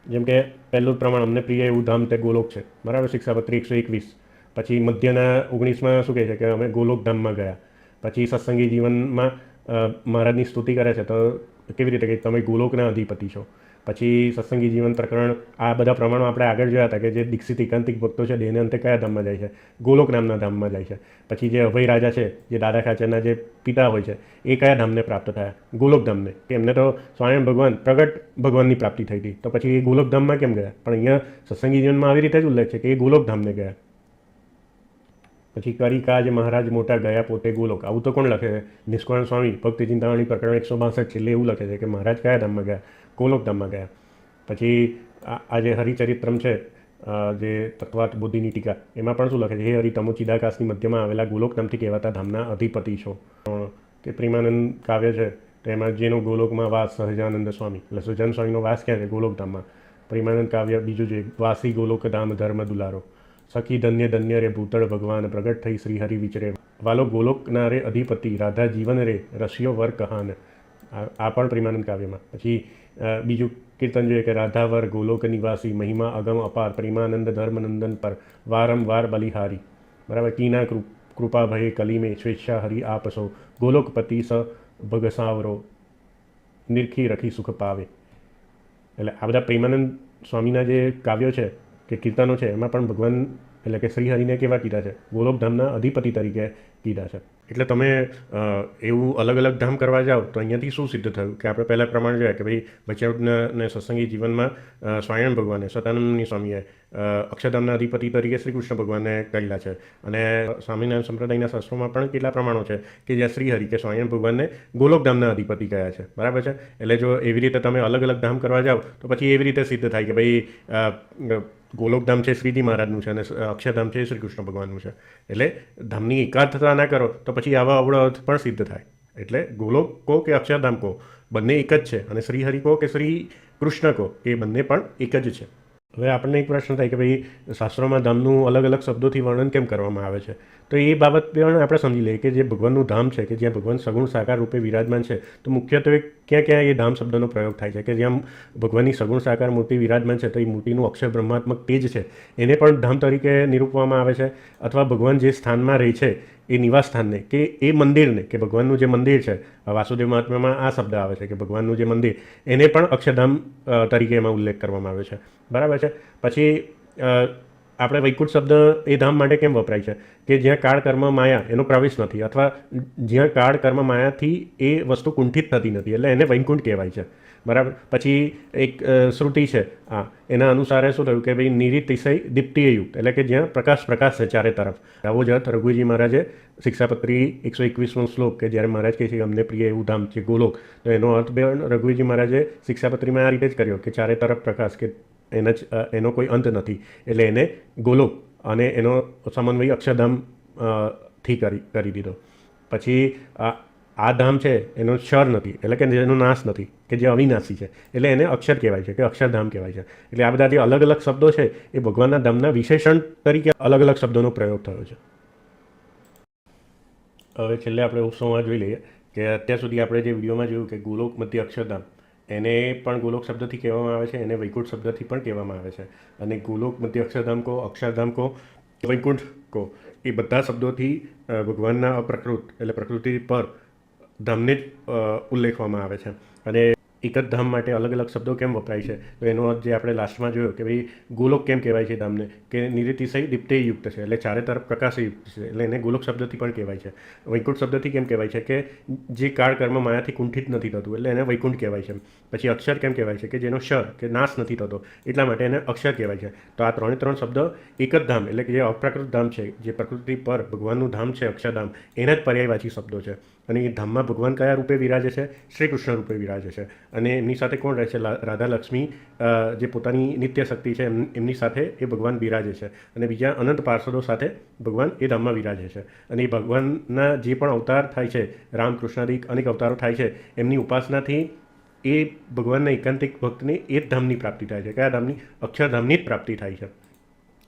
જેમ કે પહેલું પ્રમાણ અમને પ્રિય એવું ધામ તે ગોલોક છે. બરાબર. શિક્ષાપત્રી 121. પછી મધ્યના 19માં શું કહે છે કે અમે ગોલોકધામમાં ગયા. પછી સત્સંગી જીવનમાં મહારાજની સ્તુતિ કરે છે તો કેવી રીતે કે તમે ગોલોકના અધિપતિ છો. પછી સત્સંગી જીવન પ્રકરણ આ બધા પ્રમાણો આપણે આગળ જોયા હતા કે જે દીક્ષિત એકાંતિક ભક્તો છે દેહને અંતે કયા ધામમાં જાય છે? ગોલોક નામના ધામમાં જાય છે. પછી જે અભય રાજા છે જે દાદા ખાચરના જે પિતા હોય છે એ કયા ધામને પ્રાપ્ત થયા? ગોલોક ધામને. કે એમને તો સ્વયં ભગવાન પ્રગટ ભગવાનની પ્રાપ્તિ થઈ હતી તો પછી એ ગોલોક ધામમાં કેમ ગયા? પણ અહીંયા સત્સંગી જીવનમાં આવી રીતે જ ઉલ્લેખ છે કે એ ગોલોક ધામને ગયા. પછી કરી કાજ મહારાજ મોટા ગયા પોતે ગોલોક. આવું તો કોણ લખે છે? નિષ્કાળ સ્વામી ભક્તિ ચિંતામણી પ્રકરણ 162 છેલ્લે એવું લખે છે કે મહારાજ કયા ધામમાં ગયા? ગોલોક ધામમાં ગયા. પછી આ જે હરિચરિત્રમ છે જે તત્વાત બુદ્ધિની ટીકા એમાં પણ શું લખે છે? હે હરિ તમો ચિદાકાશની મધ્યમાં આવેલા ગોલોક નામથી કહેવાતા ધામના અધિપતિ છો. કે પ્રેમાનંદ કાવ્ય છે તો એમાં જેનો ગોલોકમાં વાસ સહજાનંદ સ્વામી, એટલે સહજાનંદ સ્વામીનો વાસ ક્યાં છે? ગોલોક ધામમાં. પ્રેમાનંદ કાવ્ય બીજું છે વાસી ગોલોક ધામ ધર્મ દુલારો. સખી ધન્ય ધન્ય રે ભૂતળ ભગવાન પ્રગટ થઈ શ્રી હરિ વિચરે. વાલો ગોલોકના રે અધિપતિ રાધા જીવન રે રસ્યો વર કહાન. આ પણ પ્રેમાનંદ કાવ્યમાં. પછી બીજું કીર્તન જોઈએ કે રાધાવર ગોલોક નિવાસી મહિમા અગમ અપાર પ્રેમાનંદ ધર્મનંદન પર વારંવાર બલિહારી. બરાબર. કીના કૃપા ભય કલીમે સ્વેચ્છા હરિ આપ સૌ ગોલોકપતિ સ ભગસાવરો નિરખી રખી સુખ પાવે. એટલે આ બધા પ્રેમાનંદ સ્વામીના જે કાવ્યો છે કે કીર્તનો છે એમાં પણ ભગવાન એટલે કે શ્રી હરિને કેવા કીધા છે? ગોલોકધામના અધિપતિ તરીકે કીધા છે. એટલે તમે એવું અલગ અલગ ધામ કરવા જાઓ તો અહીંયાથી શું સિદ્ધ થયું કે આપણે પહેલાં પ્રમાણે જોયા કે ભાઈ બચાવને સત્સંગી જીવનમાં સ્વામિનારાયણ ભગવાને સતાનંદની સ્વામીએ અક્ષરધામના અધિપતિ તરીકે શ્રી કૃષ્ણ ભગવાનને કહેલા છે. અને સ્વામિનારાયણ સંપ્રદાયના શાસ્ત્રોમાં પણ કેટલા પ્રમાણો છે કે જ્યાં શ્રી હરિ કે સ્વામિનારાયણ ભગવાનને ગોલોકધામના અધિપતિ કયા છે. બરાબર છે. એટલે જો એવી રીતે તમે અલગ અલગ ધામ કરવા જાઓ તો પછી એવી રીતે સિદ્ધ થાય કે ભાઈ ગોલોકધામ છે શ્રીજી મહારાજનું છે અને અક્ષરધામ છે શ્રી કૃષ્ણ ભગવાનનું છે. એટલે ધામની એકાત્મતા ના કરો તો પછી આવા અવળો અર્થ પણ સિદ્ધ થાય. એટલે ગોલોક કહો કે અક્ષરધામ કહો બંને એક જ છે અને શ્રી હરિ કહો કે શ્રી કૃષ્ણ કહો એ બંને પણ એક જ છે. હવે આપણને એક પ્રશ્ન થાય કે ભાઈ શાસ્ત્રોમાં ધામનું અલગ અલગ શબ્દોથી વર્ણન કેમ કરવામાં આવે છે? તો એ બાબત પણ આપણે સમજી લઈએ કે જે ભગવાનનું ધામ છે કે જ્યાં ભગવાન સગુણ સાકાર રૂપે વિરાજમાન છે તો મુખ્યત્વે ક્યાં ક્યાં એ ધામ શબ્દનો પ્રયોગ થાય છે કે જ્યાં ભગવાનની સગુણ સાકાર મૂર્તિ વિરાજમાન છે તો એ મૂર્તિનું અક્ષર બ્રહ્માત્મક તેજ છે એને પણ ધામ તરીકે નિરૂપવામાં આવે છે. અથવા ભગવાન જે સ્થાનમાં રહે છે એ નિવાસ સ્થાનને કે એ મંદિરને કે ભગવાનનું જે મંદિર છે વાસુદેવ મહાત્મ્યમાં આ શબ્દ આવે છે કે ભગવાનનું જે મંદિર એને પણ અક્ષરધામ તરીકે એમાં ઉલ્લેખ કરવામાં આવ્યો છે. બરાબર છે. પછી આપણે વૈકુંઠ શબ્દ એ ધામ માટે કેમ વપરાય છે કે જ્યાં કાળ કર્મ માયા એનો પ્રવેશ નથી અથવા જ્યાં કાળ કર્મ માયાથી એ વસ્તુ કુંઠિત થતી નથી એટલે એને વૈકુંઠ કહેવાય છે. બરાબર. પછી એક શ્રુતિ છે એના અનુસારે શું થયું કે ભાઈ નિરીતિશય દીપ્તિયુક્ત એટલે કે જ્યાં પ્રકાશ છે ચારે તરફ. આવો જ અર્થ રઘુજી મહારાજે શિક્ષાપત્રી 121મો શ્લોક કે જ્યારે મહારાજ કહે છે કે અમને પ્રિય એવું ધામ છે ગોલોક તો એનો અર્થ બે રઘુજી મહારાજે શિક્ષાપત્રીમાં આ રીતે જ કર્યો કે ચારે તરફ પ્રકાશ કે એનો કોઈ અંત નથી એટલે એને ગોલોક અને એનો સમન્વય અક્ષરધામ થી કરી દીધો. પછી આ ધામ છે એનો ક્ષર નથી એટલે કે જેનો નાશ નથી કે જે અવિનાશી છે એટલે એને અક્ષર કહેવાય છે કે અક્ષરધામ કહેવાય છે. એટલે આ બધા જે અલગ અલગ શબ્દો છે એ ભગવાનના ધામના વિશેષણ તરીકે અલગ અલગ શબ્દોનો પ્રયોગ થયો છે. હવે છેલ્લે આપણે ઉપસંહાર જોઈ લઈએ કે અત્યાર સુધી આપણે જે વિડીયોમાં જોયું કે ગોલોક મધ્ય અક્ષરધામ એને પણ ગોલોક શબ્દથી કહેવામાં આવે છે, એને વૈકુંઠ શબ્દથી પણ કહેવામાં આવે છે. અને ગોલોક મધ્ય અક્ષરધામ કહો, અક્ષરધામ કહો, વૈકુંઠ કહો, એ બધા શબ્દોથી ભગવાનના અપ્રકૃત એટલે પ્રકૃતિ પર ધામને જ ઉલ્લેખવામાં આવે છે. અને એક જ ધામ માટે અલગ અલગ શબ્દો કેમ વપરાય છે, તો એનો અર્થ જે આપણે લાસ્ટમાં જોયો કે ભાઈ ગોલોક કેમ કહેવાય છે ધામને, કે નિરતિશય દીપ્તેયુક્ત છે, એટલે ચારે તરફ પ્રકાશયુક્ત છે, એટલે એને ગોલોક શબ્દથી પણ કહેવાય છે. વૈકુંઠ શબ્દથી કેમ કહેવાય છે કે જે કાળ કર્મ માયાથી કુંઠિત નથી થતું, એટલે એને વૈકુંઠ કહેવાય છે. પછી અક્ષર કેમ કહેવાય છે કે જેનો ક્ષર કે નાશ નથી થતો, એટલા માટે એને અક્ષર કહેવાય છે. તો આ ત્રણ શબ્દ એક જ ધામ એટલે કે જે અપ્રાકૃત ધામ છે, જે પ્રકૃતિ પર ભગવાનનું ધામ છે અક્ષરધામ, એના જ પર્યાયવાચી શબ્દો છે. અને એ ધામમાં ભગવાન કયા રૂપે વિરાજે છે? શ્રી કૃષ્ણ રૂપે વિરાજે છે. અને એમની સાથે કોણ રહે છે? રાધા લક્ષ્મી, જે પોતાની નિત્ય શક્તિ છે એમની સાથે એ ભગવાન બિરાજે છે. અને બીજા અનંત પાર્ષદો સાથે ભગવાન એ ધામમાં વિરાજે છે. અને એ ભગવાનના જે પણ અવતાર થાય છે, રામ કૃષ્ણાદિક અનેક અવતારો થાય છે, એમની ઉપાસનાથી એ ભગવાનના એકાંતિક ભક્તને એ જ ધામની પ્રાપ્તિ થાય છે. કયા ધામની? અક્ષરધામની જ પ્રાપ્તિ થાય છે.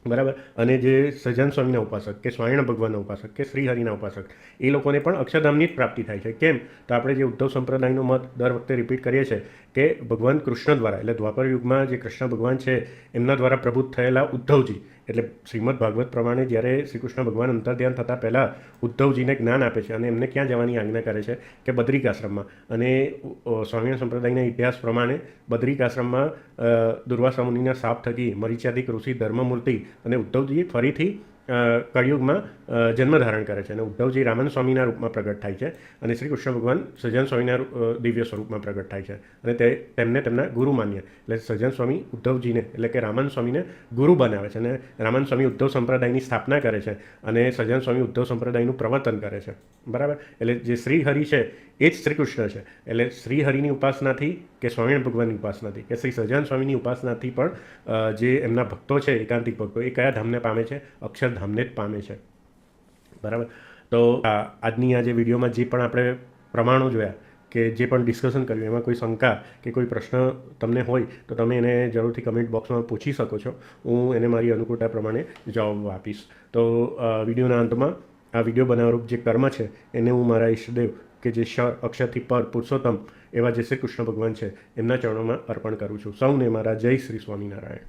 બરાબર. અને જે સહજાનંદ સ્વામીના ઉપાસક કે સ્વામિનારાયણ ભગવાનના ઉપાસક કે શ્રીહરિના ઉપાસક, એ લોકોને પણ અક્ષરધામની જ પ્રાપ્તિ થાય છે. કેમ? તો આપણે જે ઉદ્ધવ સંપ્રદાયનો મત દર વખતે રિપીટ કરીએ છીએ કે ભગવાન કૃષ્ણ દ્વારા, એટલે દ્વાપર યુગમાં જે કૃષ્ણ ભગવાન છે એમના દ્વારા પ્રબુદ્ધ થયેલા ઉદ્ધવજી, એટલે શ્રીમદ ભાગવત પ્રમાણે જ્યારે શ્રી કૃષ્ણ ભગવાન અંતર્ધ્યાન થતાં પહેલાં ઉદ્ધવજીને જ્ઞાન આપે છે અને એમને ક્યાં જવાની આજ્ઞા કરે છે કે બદ્રિક આશ્રમમાં. અને સ્વામિનારાયણ સંપ્રદાયના ઇતિહાસ પ્રમાણે બદ્રિક આશ્રમમાં દુર્વાસા મુનિના શાપ થકી મરીચાદિક ઋષિ ધર્મમૂર્તિ અને ઉદ્ધવજી ફરીથી કળિયુગમાં જન્મ ધારણ કરે છે. અને ઉદ્ધવજી રામન સ્વામીના રૂપમાં પ્રગટ થાય છે અને શ્રી કૃષ્ણ ભગવાન સહજાનંદ સ્વામીના દિવ્ય સ્વરૂપમાં પ્રગટ થાય છે. અને તેમને તેમના ગુરુ માન્ય, એટલે સહજાનંદ સ્વામી ઉદ્ધવજીને એટલે કે રામન સ્વામીને ગુરુ બનાવે છે. અને રામન સ્વામી ઉદ્ધવ સંપ્રદાયની સ્થાપના કરે છે અને સહજાનંદ સ્વામી ઉદ્ધવ સંપ્રદાયનું પ્રવર્તન કરે છે. બરાબર. એટલે જે શ્રીહરિ છે એ જ શ્રી કૃષ્ણ છે. એટલે શ્રીહરિની ઉપાસનાથી કે સ્વામિનારાયણ ભગવાનની ઉપાસનાથી કે શ્રી સહજાનંદ સ્વામીની ઉપાસનાથી પણ જે એમના ભક્તો છે, એકાંતિક ભક્તો, એ કયા ધામને પામે છે? અક્ષરધામને જ પામે છે. બરાબર. તો આજની આ જે વિડીયોમાં જે પણ આપણે પ્રમાણો જોયા કે જે પણ ડિસ્કશન કર્યું, એમાં કોઈ શંકા કે કોઈ પ્રશ્ન તમને હોય તો તમે એને જરૂરથી કમેન્ટ બોક્સમાં પૂછી શકો છો. હું એને મારી અનુકૂળતા પ્રમાણે જવાબ આપીશ. તો વિડીયોના અંતમાં આ વિડીયો બનાવવારૂપ જે કર્મ છે એને હું મારા ઈષ્ટદેવ કે જે અક્ષરથી પર પુરુષોત્તમ એવા જે શ્રી કૃષ્ણ ભગવાન છે એમના ચરણોમાં અર્પણ કરું છું. સૌને મારા જય શ્રી સ્વામિનારાયણ.